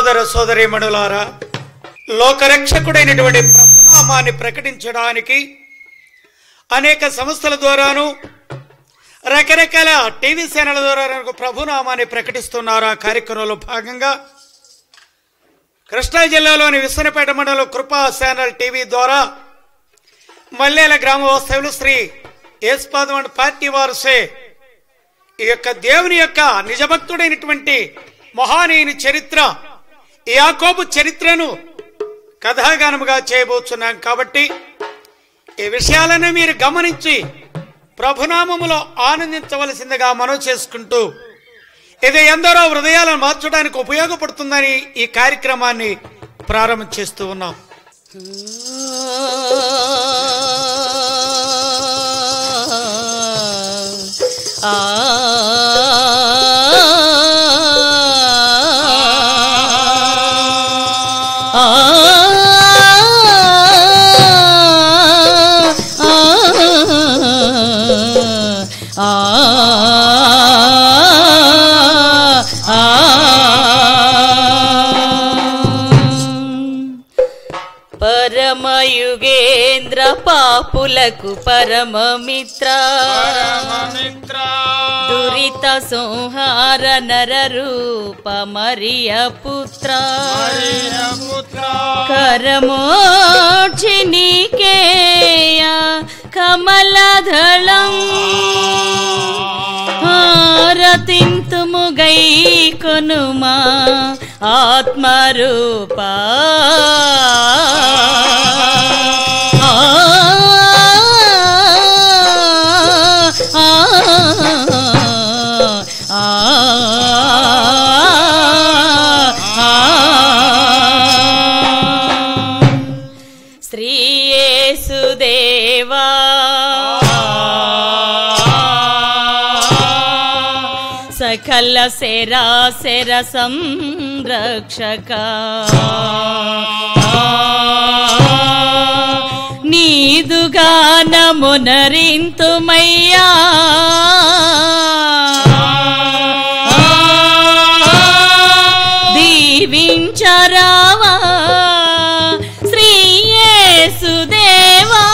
సోదర సోదరీమణులారా, లోకరక్షకుడైనటువంటి ప్రభునామాన్ని ప్రకటించడానికి అనేక సంస్థల ద్వారాను రకరకాల టీవీ ఛానళ్ళ ద్వారా ప్రభునామాన్ని ప్రకటిస్తున్నారు. ఆ కార్యక్రమంలో భాగంగా కృష్ణా జిల్లాలోని విసనపేట మండలం కృపా ఛానల్ టీవీ ద్వారా మల్లేల గ్రామ వాస్తవ్యులు శ్రీ యేసుపాదం పార్టీ వారుసే ఈ యొక్క దేవుని యొక్క నిజభక్తుడైనటువంటి మహానీయుని చరిత్ర, యాకోబు చరిత్రను కథాగానముగా చేయబోతున్నాం. కాబట్టి ఈ విషయాలను మీరు గమనించి ప్రభునామములో ఆనందించవలసిందిగా మనవి చేసుకుంటూ, ఇది ఎందరో హృదయాలను మార్చడానికి ఉపయోగపడుతుందని ఈ కార్యక్రమాన్ని ప్రారంభం చేస్తూ ఉన్నాం. పరమయుగేంద్ర పాపులకు పరమమిత్ర, దురిత సంహార నర రూప మరియ పుత్ర, కరమోక్షినికేయ కమలదళం ఆరతింతుము గై కొనుమా ఆత్మరూపా. శ్రీ యేసుదేవా సకల శరాశర సంరక్షక, నీదు గానమునరింతుమయ్యా దీవించరావా శ్రీ యేసుదేవా.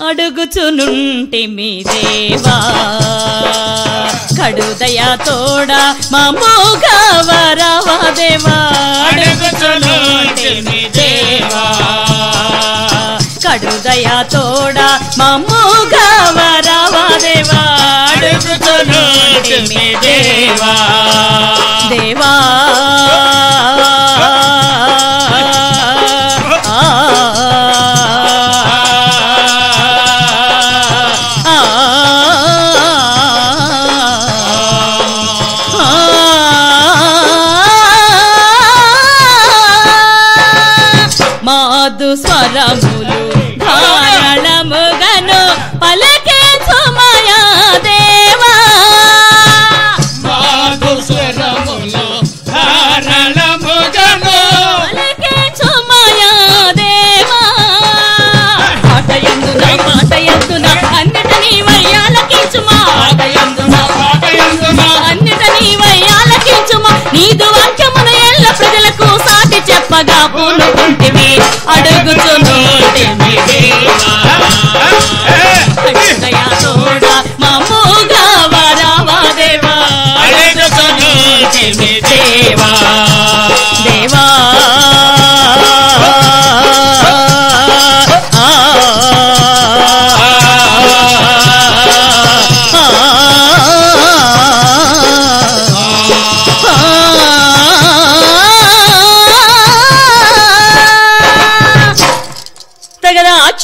అడుగుచునుంటిమి దేవా కడుదయా తోడ మమ్ముగా వరవా దేవా. అడుగుచునుంటిమి దేవా కడుదయా తోడ మమ్ముగా వరవా దేవా. అడుగుచునుంటిమి దేవా దేవా. మాదు స్వరములు ధారణముగను పలకే సుమయా దేవా. మాదు స్వరములు ధారణముగను పలకే సుమయా దేవా. పాటయందున అన్నిట నీవయ్యాలకించుమా, అన్నిట నీవయ్యాలకించుమా. నీదు వాక్యమున ఎల్ల ప్రజలకు సాటి చెప్పగా పూనుకుంటివి. అడుగుచునుంటిమి కడుదయా తోడ మమ్ముగా వరవా దేవా. అడుగుచునుంటిమి దేవా దేవా.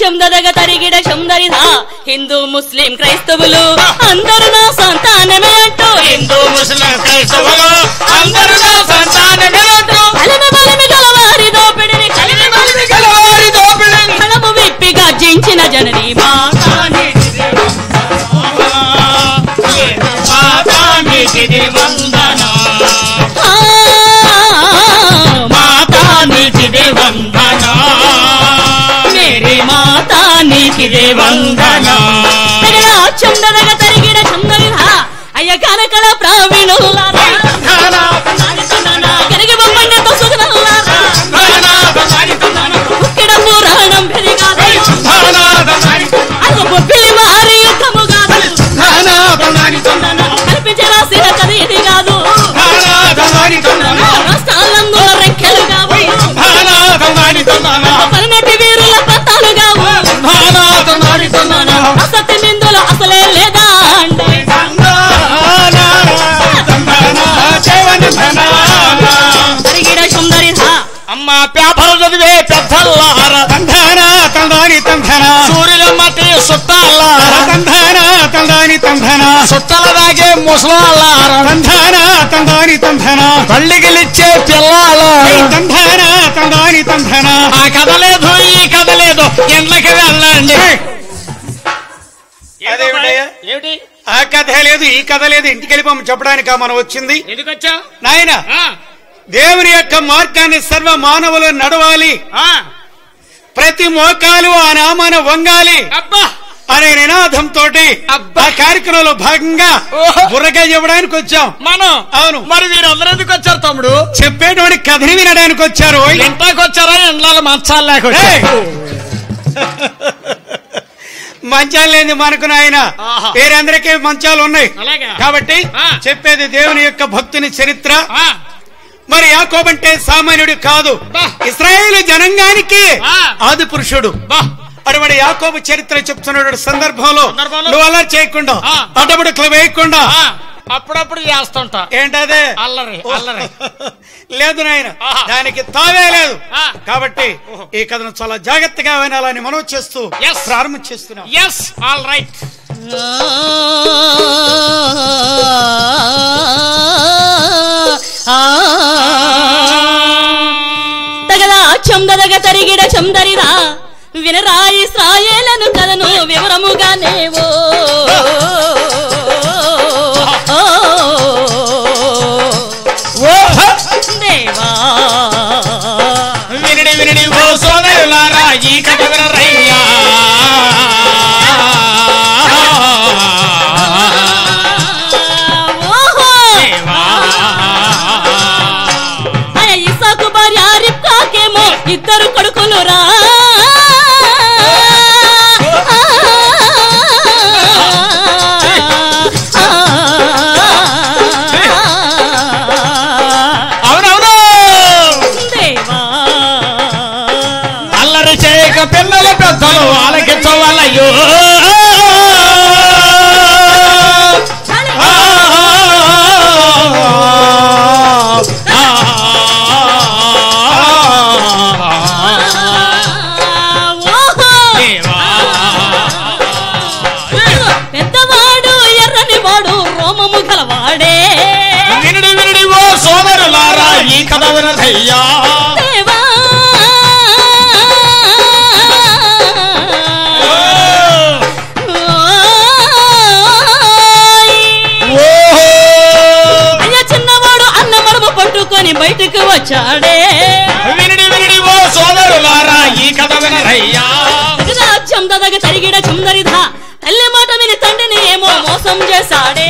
చందరగ తరిగిడ చందరిదా హిందూ ముస్లిం క్రైస్తవులు అందరూ నా సంతానమే అంటూ, హిందూ ముస్లిం క్రైస్తవులు అందరూ నా సంతానమే అంటూ కలమ బలమి గలవారి దోపిడిని కలము విప్పి గర్జించిన జనని మాతానికి వందన, మాతానికి వందన. నీకిదే వందనం చందనగ తరిగిడ చందనిధ అయ్య కనకడ ప్రావీణులారా కరిగి బొమ్మండతో సుగనల్లారా ఉక్కిడ పురాణం పెరిగాదే అది బొబ్బిలి మారి యుద్ధము కాదు కనిపించే రాసిన కథ ఇది కాదు రాష్ట్రాలందుల రెక్కలు కావు పన్నటి వీరుల పత్తాలు కావు అసత్య నిందుల అసలే లేదా అంటే తరిగిడ సుందరిధ అమ్మ పేపర్ చదివే పెద్దల్లారా తంధానా తందాని తంధనా సూర్యుల మట్టి సుట్టాలారా తంధానా తందాని తంధనా సుట్టల దాగే ముసలాలారా తంధానా తందాని తంధనా పళ్ళికిలిచ్చే పిల్లాలా తంధానా తందాని తంధనా ఆ కథ లేదు ఈ కథ లేదు ఎండ్లకి వెళ్ళండి ఏమిటి ఆ కథ లేదు ఈ కథ లేదు ఇంటికి వెళ్ళిపోమని చెప్పడానికా మనం వచ్చింది ఎందుకు వచ్చా నాయన దేవుని యొక్క మార్గాన్ని సర్వ మానవులు నడవాలి ప్రతి మోకాలు ఆ నామాన వంగాలి అనే నినాదంతో ఆ కార్యక్రమంలో భాగంగా బుర్రగా చెప్పడానికి వచ్చాం మనం. అవును, మరి వీరందరూ ఎందుకు వచ్చారు తమ్ముడు? చెప్పేటువంటి కథని వినడానికి వచ్చారు. ఇంట్లోకి వచ్చారా ఎండ్ల మంచాలు లేకుండా? మంచాలు లేని మనకు నాయన వేరందరికీ మంచాలు ఉన్నాయి కాబట్టి చెప్పేది దేవుని యొక్క భక్తుని చరిత్ర. మరి యాకోబు అంటే సామాన్యుడు కాదు, ఇశ్రాయేలు జనాంగానికి ఆది పురుషుడు. అటువంటి యాకోబు చరిత్ర చెప్తున్న సందర్భంలో నువ్వు అల్లరి చేయకుండా అడ్డబుడుకులు వేయకుండా అప్పుడప్పుడు చేస్తుంటా. ఏంటదే అల్లరి? అల్లరి లేదు నాయన, దానికి తావే లేదు. కాబట్టి ఈ కథను చాలా జాగ్రత్తగా వినాలని మనం చేస్తూ ప్రారంభం చేస్తున్నాం. Yes, all right. తగదా చందదగ తరిగిడ చందరిరా వినరా ఇశ్రాయేలను కథను వివరముగానేవో. దేవా వినడి వినడి ఓ సోదరులారా ఈ కథ వినరయ్యా. ఇసాకు భార్య రిబ్కాకేమో ఇద్దరు కొడుకులురా. పిల్లల పెద్దలు ఆలకించవాలయ్యో. పెద్దవాడు ఎర్రని వాడు రోమము గలవాడే. వినడి వినడి ఓ సోదరులారా ఈ కథ వినరయ్యా. బయటకు వచ్చాడే. వినడి వినడి ఓ సోదరులారా ఈ కథ వినరయ్యా. చందదగ తరిగిడ చందరిధ తల్లి మాట విని తండ్రిని ఏమో మోసం చేశాడే.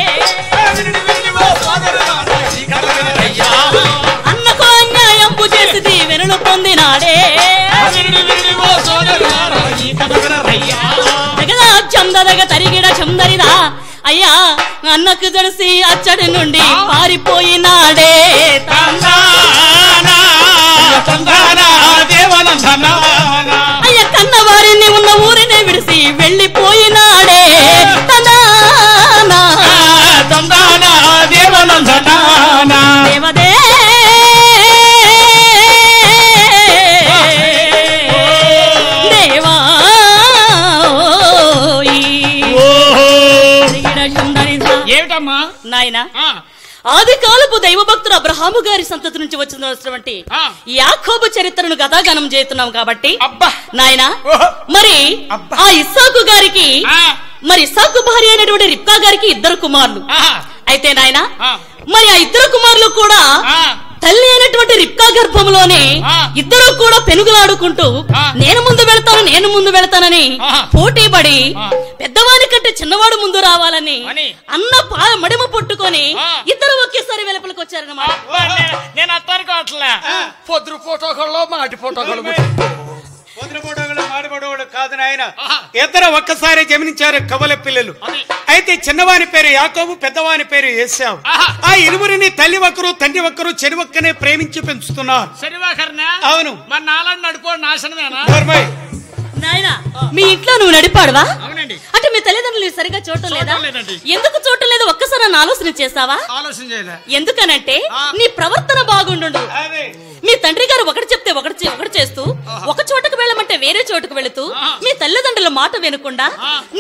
అన్నకు అన్యాయంపు చేసి దీవెనలు పొందినాడే. చందదగ తరిగిడ చందరిధ అయ్యా అన్నకు తెలిసి అచ్చడి నుండి పారిపోయినాడే. అయ్య కన్న వారిని ఉన్న ఊరిని విడిసి వెళ్ళిపోయినాడే. దేవదే దేవా ఏమిటమ్మా నాయనా, ఆది కాలపు దైవ భక్తుడు అబ్రహాము గారి సంతతి నుంచి వచ్చినటువంటి యాకోబు చరిత్రను గదాగానం చేస్తున్నాం కాబట్టి నాయనా, మరి ఆ ఇస్సాకు గారికి మరి ఇస్సాకు భార్య అయినటువంటి రిబ్కా గారికి ఇద్దరు కుమారులు. అయితే నాయనా, మరి ఆ ఇద్దరు కుమారులు కూడా తల్లి అయినటువంటి రిబ్కా గర్భంలోనే ఇద్దరు కూడా పెనుగులాడుకుంటూ నేను ముందు వెళతానని పోటీ పడి పెద్దవాడి కంటే చిన్నవాడు ముందు రావాలని అన్న మడిమ పట్టుకొని ఇద్దరు ఒకేసారి వెలుపలికి వచ్చారన్నమాట. నేను అత్తాను కావట్లే పొద్దు ఫోటోలు మాటి ఫోటోలు మాడిపడోడు కాదు నాయన. ఇద్దరు ఒక్కసారి జమినించారు కవల పిల్లలు. అయితే చిన్నవాని పేరు యాకోబు, పెద్దవాని పేరు ఏశావు. ఆ ఇరువురిని తల్లి ఒక్కరు తండ్రి ఒక్కరు చెరి ఒక్కనే ప్రేమించి పెంచుతున్నారు. అవును. మన నాలని నడుపు నాశనమేనా నాయనా? మీ ఇంట్లో నువ్వు నడిపాడువా? అంటే మీ తల్లిదండ్రులు సరిగా చూడటం లేదా? ఎందుకు చూడటం లేదు ఒక్కసారి నన్ను ఆలోచన చేసావా? ఆలోచన చేయలే. ఎందుకనంటే నీ ప్రవర్తన బాగుండు. మీ తండ్రి గారు ఒకటి చెప్తే ఒకటి చేస్తూ ఒక చోటుకు వెళ్ళమంటే వేరే చోటుకు వెళుతూ మీ తల్లిదండ్రుల మాట వినకుండా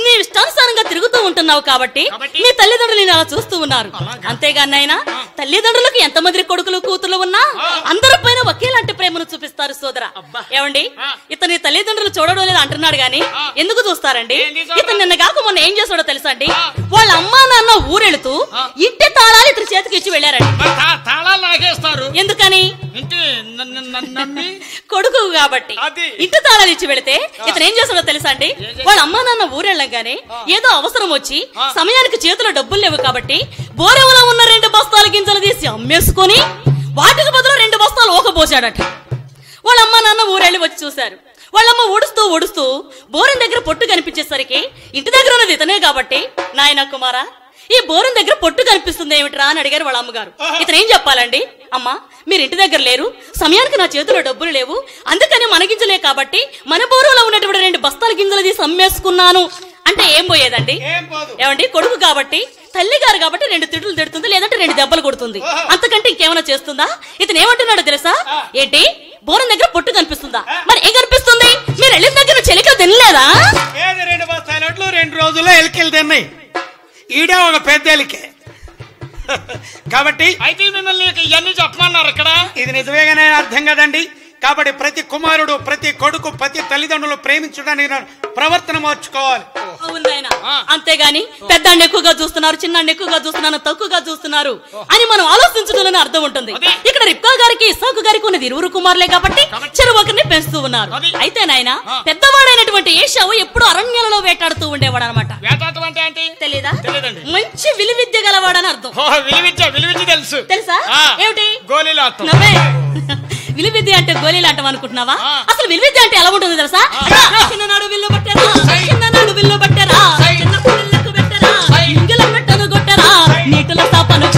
నీ ఇష్టానుసారంగా తిరుగుతూ ఉంటున్నావు కాబట్టి మీ తల్లిదండ్రులు అలా చూస్తూ ఉన్నారు. అంతేగాని నాయనా, తల్లిదండ్రులకు ఎంతమంది కొడుకులు కూతురు ఉన్నా అందరి పైన ఒకేలాంటి ప్రేమను చూపిస్తారు సోదర. ఏమండి, ఇతని తల్లిదండ్రులు చూడడం లేదు అంటున్నాడు గాని ఎందుకు చూస్తారండి? ఇతను నిన్న కాక మొన్న ఏం చేస్తాడో తెలుసా అండి? వాళ్ళ అమ్మా నాన్న ఊరెళుతూ ఇంటి తాళాలు ఇతని చేతికి ఇచ్చి వెళ్ళారండి. తాళాలు నాకేస్తారు. ఎందుకని? కొడుకు కాబట్టి ఇంటి తాళాలు ఇచ్చి వెళితే ఇతను ఏం చేస్తాడో తెలుసా అండి? వాళ్ళ అమ్మా నాన్న ఊరెళ్ళగానే ఏదో అవసరం వచ్చి సమయానికి చేతిలో డబ్బులు లేవు కాబట్టి బోరెవలో ఉన్న 2 బస్తాల గింజలు తీసి అమ్మేసుకొని వాటికి బదులు 2 బస్తాలు ఓకపోసాడట. వాళ్ళ అమ్మా నాన్న ఊరెళ్ళి వచ్చి చూశారు. వాళ్ళమ్మ ఊడుస్తూ బోరం దగ్గర పొట్టు కనిపించేసరికి ఇంటి దగ్గర ఉన్నది ఇతనే కాబట్టి, నాయన కుమారా ఈ బోరం దగ్గర పొట్టు కనిపిస్తుంది ఏమిట్రా అని అడిగారు వాళ్ళ అమ్మగారు. ఇతను ఏం చెప్పాలండి? అమ్మా, మీరు ఇంటి దగ్గర లేరు, సమయానికి నా చేతిలో డబ్బులు లేవు, అందుకని మన గింజలే కాబట్టి మన బోరంలో ఉన్నటువంటి 2 బస్తాల గింజలు తీసి అమ్మేసుకున్నాను అంటే ఏం పోయేదండి? ఏమండి, కొడుకు కాబట్టి తల్లి గారు కాబట్టి 2 తిట్లు తిడుతుంది, లేదంటే 2 దెబ్బలు కొడుతుంది. అంతకంటే ఇంకేమైనా చేస్తుందా? ఇతను ఏమంటున్నాడో తెలుసా? ఏంటి బోరం దగ్గర పొట్టు కనిపిస్తుందా? మరి ఏం కనిపిస్తుంది? మీరు వెళ్ళిన దగ్గర చెలికలు తినలేదా? 2 బస్తాల 2 రోజుల్లో ఎలికలు తిన్నాయి. ఈడే ఒక పెద్ద ఎలికే కాబట్టి అయితే మిమ్మల్ని ఇవన్నీ చెప్పమన్నారు ఇక్కడ. ఇది నిజమేగానే అర్థం కదండి. కాబట్టి ప్రతి కుమారుడు, ప్రతి కొడుకు, ప్రతి తల్లిదండ్రులు ప్రేమించడానికి ప్రవర్తన మార్చుకోవాలి. అంతేగాని పెద్దాన్ని ఎక్కువగా చూస్తున్నారు, చిన్నాన్ని ఎక్కువగా చూస్తున్నారు, తక్కువగా చూస్తున్నారు అని మనం ఆలోచించడంలోనే అర్థం ఉంటుంది. ఇక్కడ రిబ్కా గారికి ఇస్సాకు గారికి ఉన్నది 2 కుమారులే కాబట్టి చెరు ఒకరిని పెంచుతూ ఉన్నారు. అయితే నాయన పెద్దవాడైనటువంటి ఏశావు ఎప్పుడు అరణ్యాలలో వేటాడుతూ ఉండేవాడు అనమాట. తెలీదా? మంచి విలువిద్య గలవాడని అర్థం. తెలుసా? ఏమిటి విలువిద్య అంటే? గోళీలు అంటాం అనుకుంటున్నావా? అసలు విలువిద్య అంటే ఎలా ఉంటుంది తెలుసా? చిన్ననాడు విల్లు పట్టారా, చిన్ననాడు విల్లు పట్టారా, చిన్న పిల్లలకు పెట్టరా, ఇంగిల పెట్టను కొట్టరా, నీటిలో తాపను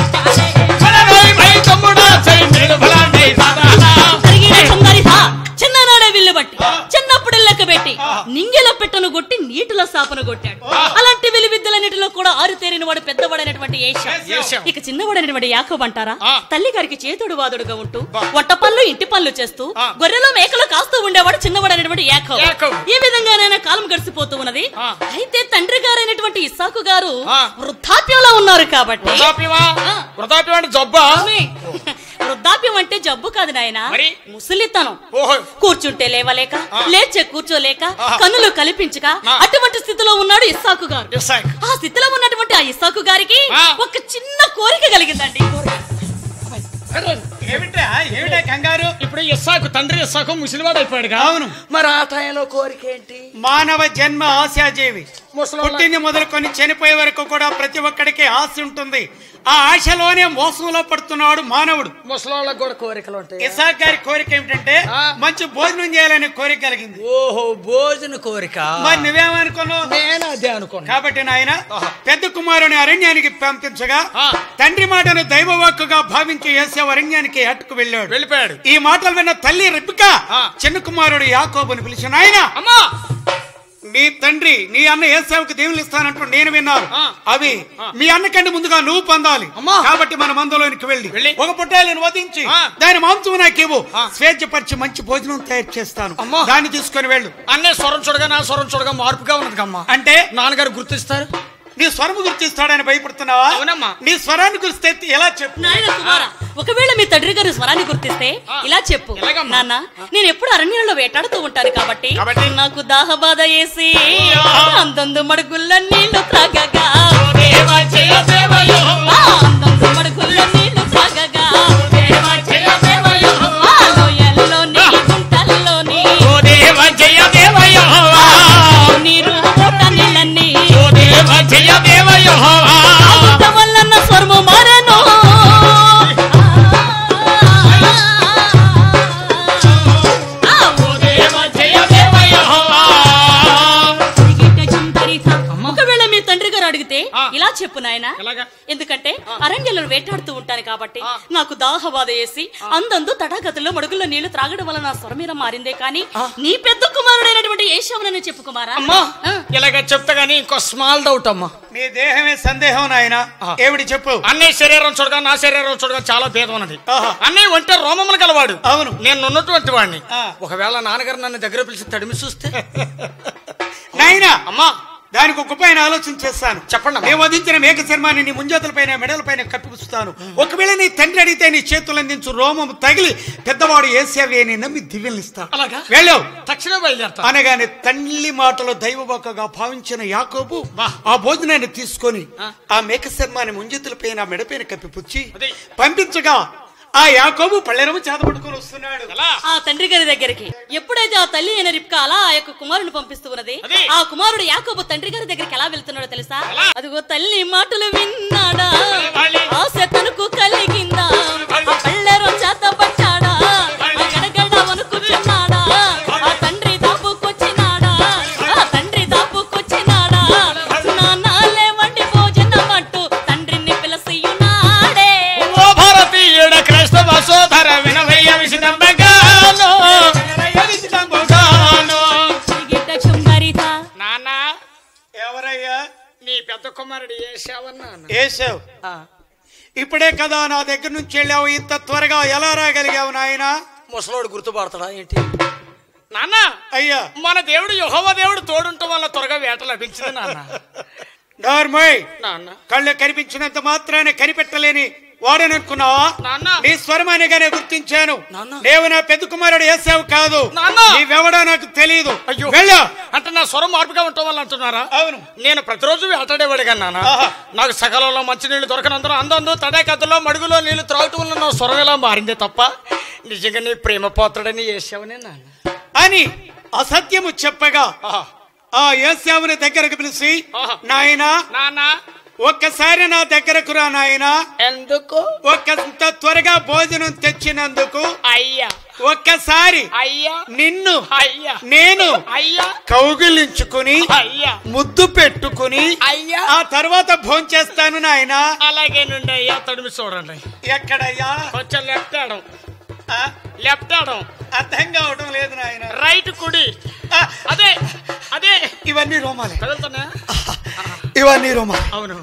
చిన్ననాడే విల్లు బట్టి చిన్నప్పుడు లెక్క పెట్టి నింగిల పెట్టను కొట్టి నీటిలో సాపను కొట్టాడు. అలాంటి విలువిద్యలన్నిటిలో కూడా ఆరుతేరిన వాడు పెద్దవాడైనటువంటి ఏశావు. ఇక చిన్నవాడైనటువంటి యాకోబు అంటారా, తల్లి గారికి చేతుడు వాదుడుగా ఉంటూ వంట పనులు ఇంటి పనులు చేస్తూ గొర్రెలు మేకలు కాస్తూ ఉండేవాడు చిన్నవాడైనటువంటి యాకోబు. ఈ విధంగానైనా కాలం గడిచిపోతూ ఉన్నది. అయితే తండ్రి గారైనటువంటి ఇస్సాకు గారు వృద్ధాప్యంలో ఉన్నారు కాబట్టి వృద్ధాప్యం అంటే జబ్బు కాదు నాయన, ముసలితనం. కూర్చుంటే లేవలేక, లేచే కూర్చోలేక, కన్నులు కల్పించక అటువంటి స్థితిలో ఉన్నాడు ఇస్సాకు గారు. ఆ స్థితిలో ఉన్నటువంటి ఆ ఇస్సాకు గారికి ఒక చిన్న కోరిక కలిగిందండి. కంగారు? ఇప్పుడు ఇస్సాకు తండ్రి ఇస్సాకు ముసలివాడు అయిపోయాడు. అవును. మరి ఆ టైంలో కోరిక ఏంటి? మానవ జన్మ ఆశాజీవి. పుట్టింది మొదలుకొని చనిపోయే వరకు కూడా ప్రతి ఒక్కడికి ఆశ ఉంటుంది. ఆ ఆశలోనే మోసంలో పడుతున్నాడు మానవుడు. ముసలోళ్ళకి కూడా కోరికలు ఉంటాయి. ఇస్సాకు గారి కోరిక ఏమిటంటే మంచి భోజనం చేయాలనే కోరిక కలిగింది. ఓహో, భోజన కోరిక. మరి నువ్వేమనుకున్నావు? నేను అదే అనుకున్నా. కాబట్టి నాయన పెద్ద కుమారుని అరణ్యానికి పంపించగా తండ్రి మాటను దైవవాక్కుగా భావించి ఏశావు అరణ్యానికి అట్టుకు వెళ్ళిపోయాడు. ఈ మాటలు విన్న తల్లి రిబ్కా చిన్న కుమారుడు యాకోబుని పిలిచి, నాయన నీ తండ్రి నీ అన్న ఏశావుకి దేవుళ్ళు ఇస్తానంటూ నేను విన్నాను. అవి మీ అన్న కంటే ముందుగా నువ్వు పొందాలి. కాబట్టి మన మందలోనికి వెళ్ళి ఒక పొట్టేలను వధించి దాని మాంసం నాకేవో స్వేచ్ఛపరిచి మంచి భోజనం తయారు చేస్తాను, దాన్ని తీసుకొని వెళ్ళు. అన్నే స్వరం చూడగా నా స్వరం చూడగా మార్పుగా ఉన్నది అమ్మా. అంటే నాన్నగారు గుర్తిస్తారు. నీ స్వరం గుర్తిస్తాడని భయపడుతున్నావా? నీ స్వరాన్ని గుర్తిస్తే ఎలా చెప్పు? ఒకవేళ మీ తండ్రి గారు స్వరాన్ని గుర్తిస్తే ఇలా చెప్పు, నాన్న నేను ఎప్పుడు అరణ్యంలో వేటాడుతూ ఉంటాను కాబట్టి నాకు దాహబాధ వేసి అందందు మడుగుల్ల నీళ్లు త్రాగగా, అందందు మడుగుల్ల నీళ్లు త్రాగగా ఒకవేళ మీ తండ్రి గారు అడిగితే ఇలా చెప్పు నాయన, ఎందుకంటే అరణ్యంలో వేటాడుతూ ఉంటాను కాబట్టి నాకు దాహబాధ వేసి అందందు తటాగతుల్లో మడుగుల్లో నీళ్లు త్రాగడం వల్ల నా స్వరమీర మారిందే కానీ నీ పెద్ద కుమారుడైనటువంటి ఏషావునని చెప్పు కుమారా. ఇలాగ చెప్తా గానీ ఇంకో స్మాల్ డౌట్ అమ్మా. నీ దేహమే సందేహం నాయన, ఏమిటి చెప్పు. అన్నయ్య శరీరం చూడగా నా శరీరం చూడగా చాలా భేదం ఉన్నది. అన్నయ్య ఒంటే రోమములు గలవాడు, అవును, నేను ఉన్నటువంటి వాడిని. ఒకవేళ నాన్నగారు నన్ను దగ్గర పిలిచి తడిమి చూస్తే నాయనా అమ్మా దానికి ఒక ఉపాయం ఆలోచన చేస్తాను. చెప్పండి. నేను వధించిన మేక చర్మాన్ని నీ ముంజాతలపైన మెడలపైన కప్పిపుస్తాను. ఒకవేళ నీ తండ్రి అడిగితే నీ చేతులు అందించు రోమము తగిలి పెద్దవాడు ఏసేవి అని నమ్మి దివ్యనిస్తాను. అలాగా వెళ్ళావు తక్షణ బయలుదేరతా అనగానే తల్లి మాటలో దైవభక్తిగా భావించిన యాకోబు ఆ భోజనాన్ని తీసుకొని ఆ మేక చర్మాన్ని ముంజతులపైన మెడపైన కప్పిపుచ్చి పంపించగా ఆ యాకోబు పళ్ళెనము చేతపట్టుకొని వస్తున్నాడు ఆ తండ్రి గారి దగ్గరికి. ఎప్పుడైతే ఆ తల్లి అయిన రిబ్కా అలా ఆ యొక్క కుమారుని పంపిస్తూ ఉన్నది, ఆ కుమారుడు యాకోబు తండ్రి గారి దగ్గరికి ఎలా వెళ్తున్నాడో తెలుసా? అదిగో తల్లి మాటలు విన్నాడా, ఆశ తనకు కలిగిందా, పళ్ళెరు చేత పట్టాడా, గడగడ వనుకుచున్నాడా, ఆ తండ్రి దాపుకొచ్చినాడా, ఆ తండ్రి దాపుకొచ్చినాడా, నానాలే వండి భోజనం అంటూ తండ్రిని పిలసియున్నాడే. సోదర వినవయ్య విషిదంబగాను నాన్న. ఎవరయ్యా? నీ పెద్ద కుమారుడు ఏసావన్నా. ఏసావు. ఇప్పుడే కదా నా దగ్గర నుంచి వెళ్ళావు, ఇంత త్వరగా ఎలా రాగలిగావు నాయన? ముసలోడు గుర్తుపడతాడా ఏంటి నాన్న? అయ్యా మన దేవుడు యెహోవా దేవుడు తోడుంటం వల్ల త్వరగా వేట లభించింది నాన్న. నార్మల్ నాన్న కళ్ళు కనిపించినంత మాత్రాన్ని కనిపెట్టలేని వాడననుకున్నావా? నీ స్వరమానిగానే గుర్తించాను. నేను నా పెద్ద కుమారుడు ఏసావు కాదు. నీవెవడో నాకు తెలియదు. వెళ్ళు. అంటే నా స్వరం మార్పుగా ఉండటం వల్ల అంటున్నారా? అవును. నేను ప్రతిరోజు వేటాడేవాడిగా నాన్న. నాకు సకాలంలో మంచినీళ్ళు దొరకనందరూ అందందు తడాకద్దులో మడుగులో నీళ్లు త్రాగటం వల్ల నా స్వరం ఎలా మారిందే తప్ప నిజంగా నీ ప్రేమ పోత్రుడని ఏసావునే నాన్న అని అసత్యము చెప్పగా ఆ ఏసావుని దగ్గరకు పిలిచి, నాయనా ఒక్కసారి నా దగ్గరకు రా నాయనా. ఎందుకు? ఒకంత త్వరగా భోజనం తెచ్చినందుకు. అయ్యా ఒక్కసారి అయ్యా నిన్ను అయ్యా నేను అయ్యా కౌగిలించుకుని అయ్యా ముద్దు పెట్టుకుని అయ్యా ఆ తర్వాత భోంచేస్తాను నాయనా. అలాగే నుండి అయ్యా తడిమి చూడండి. ఎక్కడయ్యా? కొంచెం లెఫ్ట్ ఆడం. లెఫ్ట్ ఆడం అర్థం కావటం లేదు నాయన. రైట్ కుడి. అదే అదే ఇవన్నీ రోమాలే. కదులుతున్నా? ఇవన్నీ రోమాలే. అవును.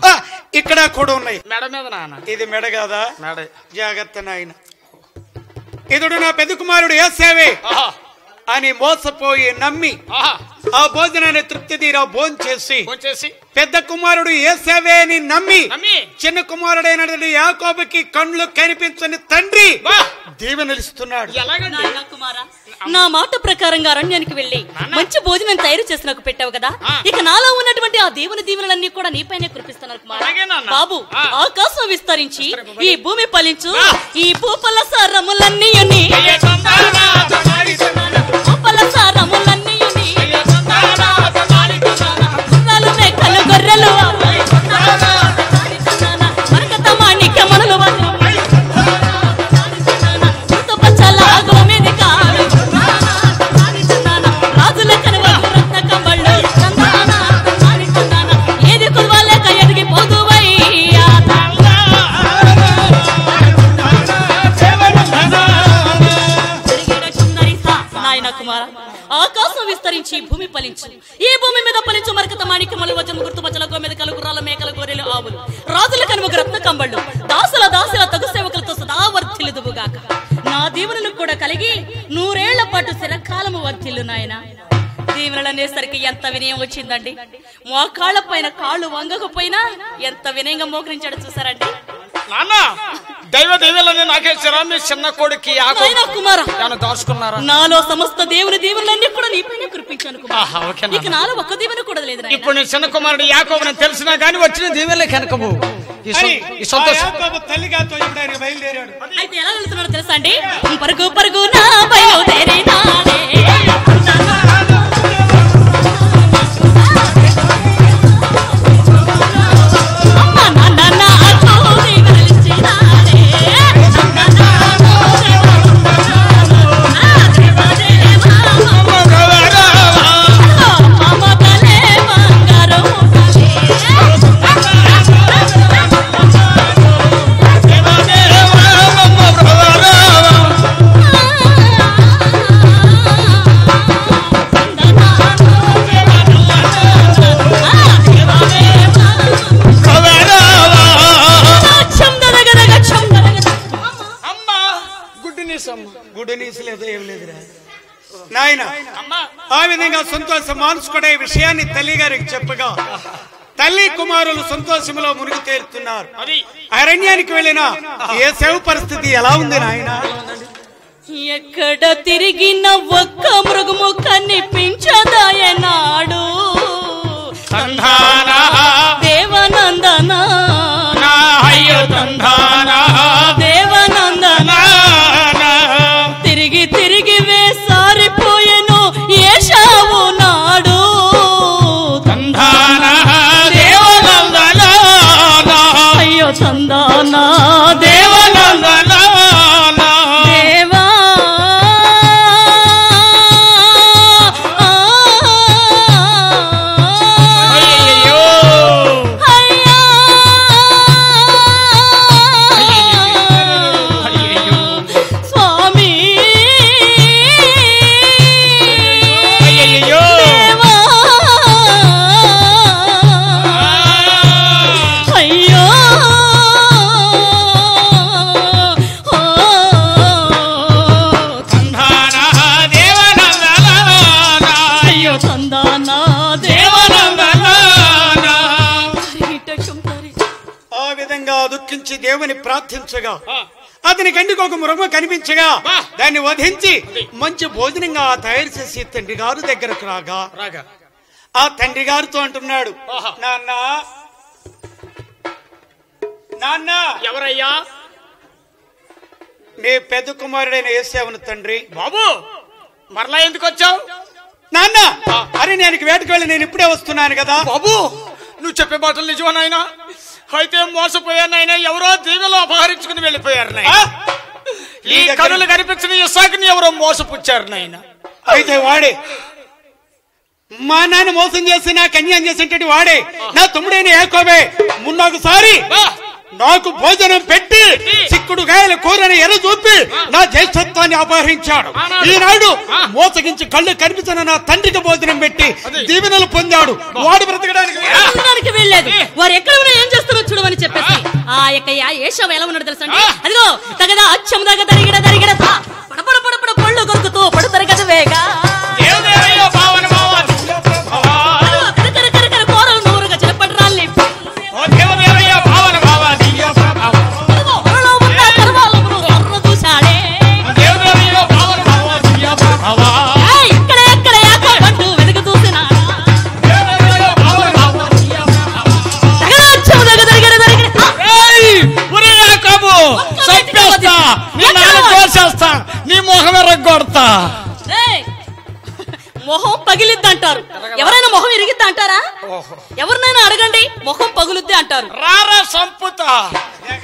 ఇక్కడ కూడా ఉన్నాయి. మెడ మీద నాన్న. ఇది మెడ కాదా? మెడ. జాగ్రత్త నాయన. ఇతడు నా పెద్ద కుమారుడు ఏసేవే అని మోసపోయి నమ్మి ఆ భోజనాన్ని తృప్తి తీరా భోంచేసి పెద్ద కుమారుడు ఏసేవే అని నమ్మి చిన్న కుమారుడైన యాకోబుకి కళ్ళు కనిపించని తండ్రి దీవెనలిస్తున్నాడు. నా మాట ప్రకారంగా అరణ్యానికి వెళ్లి మంచి భోజనం తయారు చేసి నాకు పెట్టావు కదా, ఇక నాలో ఉన్నటువంటి ఆ దేవుని దీవెనలన్నీ కూడా నీపైనే కురిపిస్తున్నారు కుమారా. బాబు ఆకాశం విస్తరించి ఈ భూమి ఫలించు, ఈ భూపల సారములన్నీ భూపల సారములన్నీ గుర్రాలు మేకలు గొర్రెలు మరకత మాణిక్య మనులు రాజుల కనువలు రత్న కంబళ్ళు ఏది కుదవాలేక ఎదిగిపోదువయ్యా. నాయన కుమార ఆకాశం విస్తరించి భూమి ఫలించు, ఈ భూమి మీద ఫలించు మరకత మాణిక్యములు వజ్రము గుర్తు బచ్చల గోమెద కలు గుర్రాల మేకల గొర్రెలు ఆవులు రాజుల కనుమకు రత్న కంబళ్ళు దాసుల తగు సేవకులతో సదా వర్ధిల్లుదువుగాక. నా దీవెనలు కూడా కలిగి 100 ఏళ్ల పాటు చిరకాలము వర్ధిల్లు నాయన. దీవెనలు అనేసరికి ఎంత వినయం వచ్చిందండి. మోకాళ్ళ పైన కాళ్ళు వంగకపోయినా ఎంత వినయంగా మోకరించాడు చూసారండి. దైవ దీవెనలన్నీ నాకేసారా? మీ చిన్న కొడుకు దాచుకున్నారా? నాలో సమస్త దేవుని దీవెనలన్నీ కూడా నీపైనే కురిపించాను కుమారా. ఇక నాలో ఒక్క దీవెన కూడా లేదు. ఇప్పుడు నేను చిన్న కుమారుడు యాకోబుని తెలిసినా గానీ వచ్చిన దీవెనలే కనకము. బయలుదేరాడు. అయితే ఎలా వెళ్తున్నాడో తెలుసా అండి? పరుగు పరుగు నా బయలుదేరినాడే నాయన ఆ విధంగా సంతోషం మానుసుకునే విషయాన్ని తల్లి గారికి చెప్పగా తల్లి కుమారులు సంతోషంలో మునిగి తేలుతున్నారు. అరణ్యానికి వెళ్ళిన యేసేవు పరిస్థితి ఎలా ఉంది నాయన? ఎక్కడ తిరిగిన ఒక్క మృగము కనిపించదాయనాడు. దేవనందన దేవనందన తిరిగి తిరిగి వేసారిపోయెను ఏశావు నాడు. అయ్యో చందానా దేవనందన దేవా స్వామి దేవా అయ్యో అయ్యో చందానా ఆ విధంగా దుఃఖించి దేవుని ప్రార్థించగా అతని కంటికి ఒక మృగం కనిపించగా దాన్ని వధించి మంచి భోజనంగా తయారు చేసి తండ్రి గారు దగ్గరకు రాగా ఆ తండ్రి గారితో అంటున్నాడు, నాన్న నాన్న ఎవరయ్యా? నీ పెద్ద కుమారుడైన యేసేవును తండ్రి. బాబు మరలా ఎందుకు వచ్చావు? నాన్న అరణ్యానికి వేటకు వెళ్ళి నేను ఇప్పుడే వస్తున్నాను కదా. బాబు నువ్వు చెప్పే మాటలు నిజమా నాయనా? అయితే మోసపోయాను నాయన. ఎవరో దీవెలో అపహరించుకుని వెళ్ళిపోయారు నాయన. ఈ కనులు కనిపించిన ఇస్సాకుని ఎవరో మోసపుచ్చారు నాయన. అయితే వాడే మా నాన్న మోసం చేసి నాకు అన్యాయం చేసేటట్టు వాడే నా తమ్ముడైన యాకోబే మున్నొకసారి నాకు భోజనం పెట్టి చిక్కుడు గాయల కూరని ఎర్ర చూపి నా జ్యేష్ఠత్వాన్ని అపహరించాడు. ఈనాడు మోసగించి కళ్ళు కనిపించిన నా తండ్రికి భోజనం పెట్టి దీవెనలు పొందాడు. వాడు బ్రతకడానికి వెళ్ళలేదు. వారు ఎక్కడ ఉన్నా ఏం చేస్తారో చూడమని చెప్పేసి ఆ యొక్క ఏషావు ఎలా ఉన్నాడు తెలుసా? అదిగో తగదా అచ్చం దాకా తరిగిడ తరిగిడ పడపడ పడపడ పళ్ళు కొరుకుతూ పడు తరగదు వేగా కూరలు నూరుగా చిరపడి రాళ్ళి చూశాడే. ఇక్కడ ఎక్కడ యాకోబు వెనుక చూసినా నీ మొహమే రగ్గొడతా. మొహం పగిలిద్ది అంటారు. ఎవరైనా మొహం ఇరిగిద్ది అంటారా? ఎవరినైనా అడగండి, మొహం పగులుద్ది అంటారు. రారా సంపుతా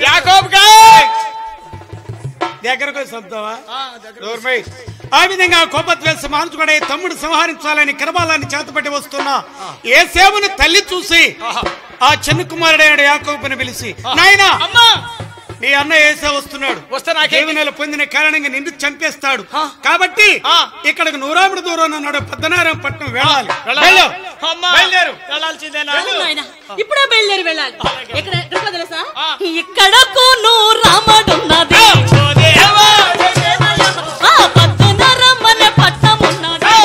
యాకోబుగా దగ్గరకు చంపుతావా? ఆ విధంగా కోపద్వేషం మానుచుకునే తమ్ముడు సంహరించాలని కరబాలాన్ని చేతపట్టి వస్తున్న యేసేవుని తల్లి చూసి ఆ చిన్న కుమారుడైన యాకోబుని పిలిచి, నాయనా నీ అన్న యేసే వస్తున్నాడు, దీవెనలు పొందిన కారణంగా నిన్ను చంపేస్తాడు. కాబట్టి ఇక్కడికి 100 దూరం అన్నాడు. పద్దనారాయణ పట్నం వెళ్ళాలి. ఇప్పుడే బయలుదేరి వెళ్ళాలి. ఎక్కడ తెలుసా? ఇక్కడకు రామడున్నది, పద్దనారమ్మనే పట్నం ఉన్నది.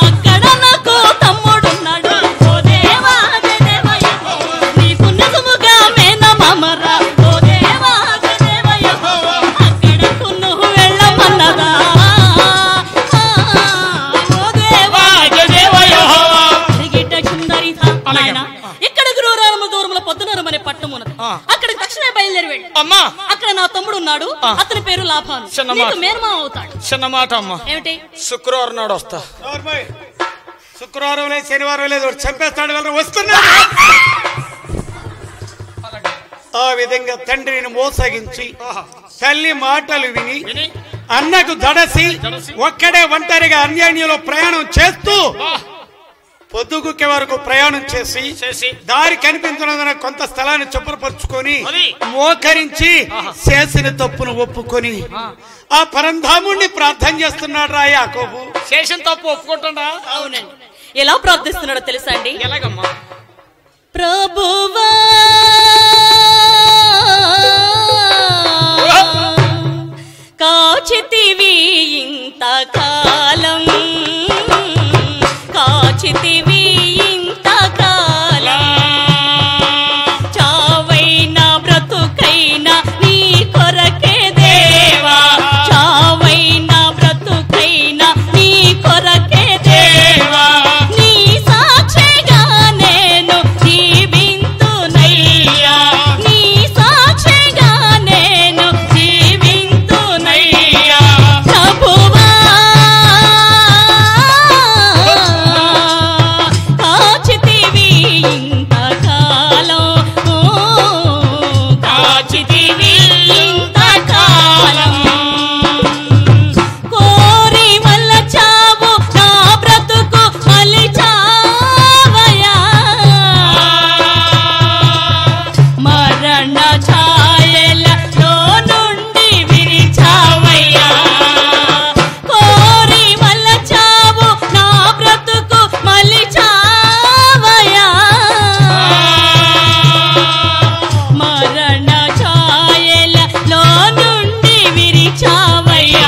అక్కడ నాకు తమ్ముడున్నాడు. నీకు నిజముగా మేనమామరా. అక్కడకు నువ్వు వెళ్ళమన్నదా? ఇక్కడికి 100 దూరంలో పద్దనారమ్మనే పట్నం ఉన్నది. అక్కడికి తక్షణమే బయలుదేరి వెళ్ళి అక్కడ నా తమ్ముడు ఉన్నాడు. అతని పేరు లాభాను. మేనమా అవుతాడు. చిన్న మాట అమ్మా. ఏమిటి? శుక్రవారం నాడు వస్తా. శుక్రవారం లేదు, శనివారం లేదు, చంపేస్తాడు. వస్తున్నాడు. ఆ విధంగా తండ్రిని మోసగించి తల్లి మాటలు విని అన్నకు దడసి ఒక్కడే ఒంటరిగా అన్యాన్యంలో ప్రయాణం చేస్తూ పొద్దుగుకే వరకు ప్రయాణం చేసి దారి కనిపించినందున కొంత స్థలాన్ని చొప్పురపరుచుకొని మోకరించి చేసిన తప్పును ఒప్పుకొని ఆ పరంధాముణ్ణి ప్రార్థన చేస్తున్నాడు రా యాకోబు. చేసిన తప్పు ఒప్పుకుంటున్నా? అవునండి. ఎలా ప్రార్థిస్తున్నాడో తెలుసా అండి? ఎలాగమ్మా? ప్రభువా కాచితివి ఇంతకాలం కాచితివి ఇంతకాలం చావైనా బ్రతుకైనా నీ కొరకే దేవా చావైనా బ్రతుకైనా నీ కొరకే దేవా నీ సాక్షిగా నేను జీవింతునయ్యా నీ సాక్షిగా నేను జీవింతునయ్యా ప్రభువా కాచితివి ఇంతకాలం కాచితివి ఇంతకాలం కోరి మలచావు నా బ్రతుకు మలిచావయా మరణ ఛాయలలో నుండి విరిచావయ్యా కోరి మలచావు నా బ్రతుకు మలిచావయా మరణ ఛాయలలో నుండి విరిచావయ్యా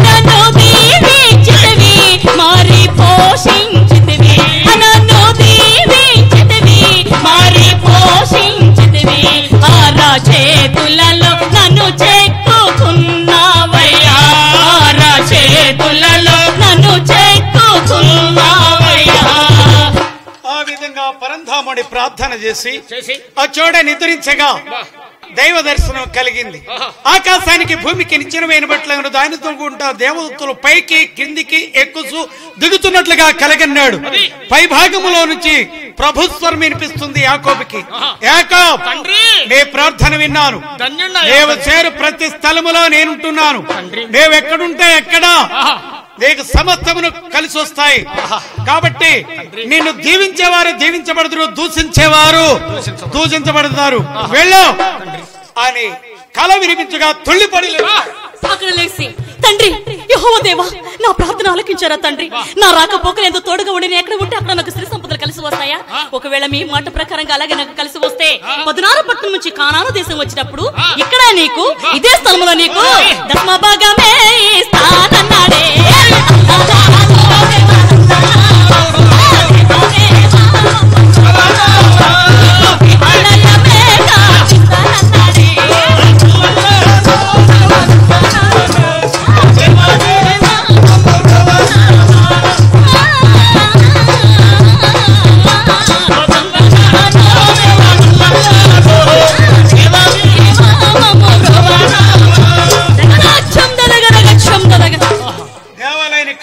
నన్ను దీవించితివి మరి పోషించితివి నన్ను దీవించితివి మరి పోషించితివి ఆరా చేతులలో నన్ను చెక్కుకున్నావయ్యా ఆరా చేతులలో నన్ను చెక్కుకున్నావయ్యా ఆ విధంగా పరంధాముడి ప్రార్థన చేసి ఆ చోట నిద్రించగా దైవ దర్శనం కలిగింది. ఆకాశానికి భూమికి నిచ్చెనమైన బట్లను దానితో ఉంటా దేవదూతలు పైకి కిందికి ఎక్కుతూ దిగుతున్నట్లుగా కలగన్నాడు. పై భాగములో నుంచి ప్రభుస్వరం వినిపిస్తుంది యాకోబుకి. యాకోబ్, నీ ప్రార్థన విన్నాను. నీవు చేరు ప్రతి స్థలములో నేనుంటున్నాను. నీవు ఎక్కడుంటే ఎక్కడా నీకు సమస్తమును కలిసి వస్తాయి. కాబట్టి నిన్ను దీవించేవారు దీవించబడదురు, దూషించేవారు దూషించబడతారు. వెళ్ళు అని కల వినిపించగా తుళ్ళిపడి అక్కడ లేచి తండ్రి యెహోవా దేవా నా ప్రార్థన ఆలకించారా తండ్రి నా రాకపోకలు ఎంతో తోడుగా ఉండి నేను ఎక్కడ ఉంటే అక్కడ నాకు శ్రీ సంపదలు కలిసి వస్తాయా ఒకవేళ మీ మాట ప్రకారంగా అలాగే నాకు కలిసి వస్తే 16 పట్టణం నుంచి కానాను దేశం వచ్చినప్పుడు ఇక్కడ నీకు ఇదే స్థలంలో నీకు దశమ భాగమే ఇస్తానన్నాడే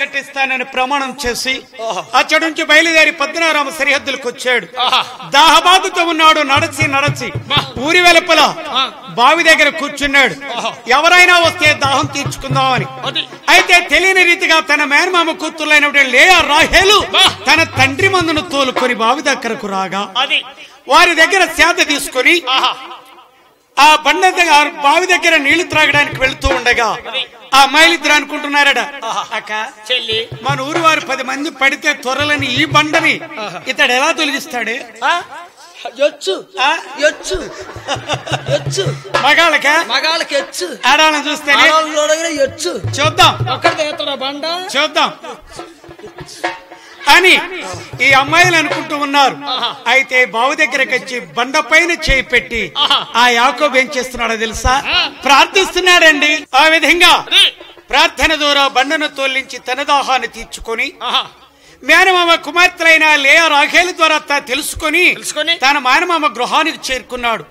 కట్టిస్తానని ప్రమాణం చేసి అచ్చడి నుంచి బయలుదేరి 16 సరిహద్దులకు వచ్చాడు. దాహబాధతో ఉన్నాడు. నడచి ఊరి వెలుపల బావి దగ్గర కూర్చున్నాడు. ఎవరైనా వస్తే దాహం తీర్చుకుందామని. అయితే తెలియని రీతిగా తన మేనమామ కూతుర్లైనటువంటి లేయా రాహేలు తన తండ్రి మందును తోలుకొని బావి దగ్గరకు రాగా వారి దగ్గర సేద తీసుకొని ఆ బండ బావి దగ్గర నీళ్లు త్రాగడానికి వెళుతూ ఉండగా ఆ అమ్మాయిలిద్దరు అనుకుంటున్నారట, అక్క చెల్లి మన ఊరు వారు 10 మంది పడితే త్వరలని ఈ బండని ఇతడు ఎలా తొలగిస్తాడు? మగాళ్ళకి ఎచ్చు ఆడాలని చూస్తేనే చూద్దాం చూద్దాం అని ఈ అమ్మాయిలు అనుకుంటూ ఉన్నారు. అయితే బావి దగ్గరకు వచ్చి బండ పైన చేయి పెట్టి ఆ యాకోబు ఏం చేస్తున్నాడో తెలుసా? ప్రార్థిస్తున్నాడండి. ఆ విధంగా ప్రార్థన ద్వారా బండను తోలించి తన దాహాన్ని తీర్చుకొని మేనమామ కుమార్తెలైన లేయా రాహేలు ద్వారా తెలుసుకొని తన మేనమామ గృహానికి చేరుకున్నాడు.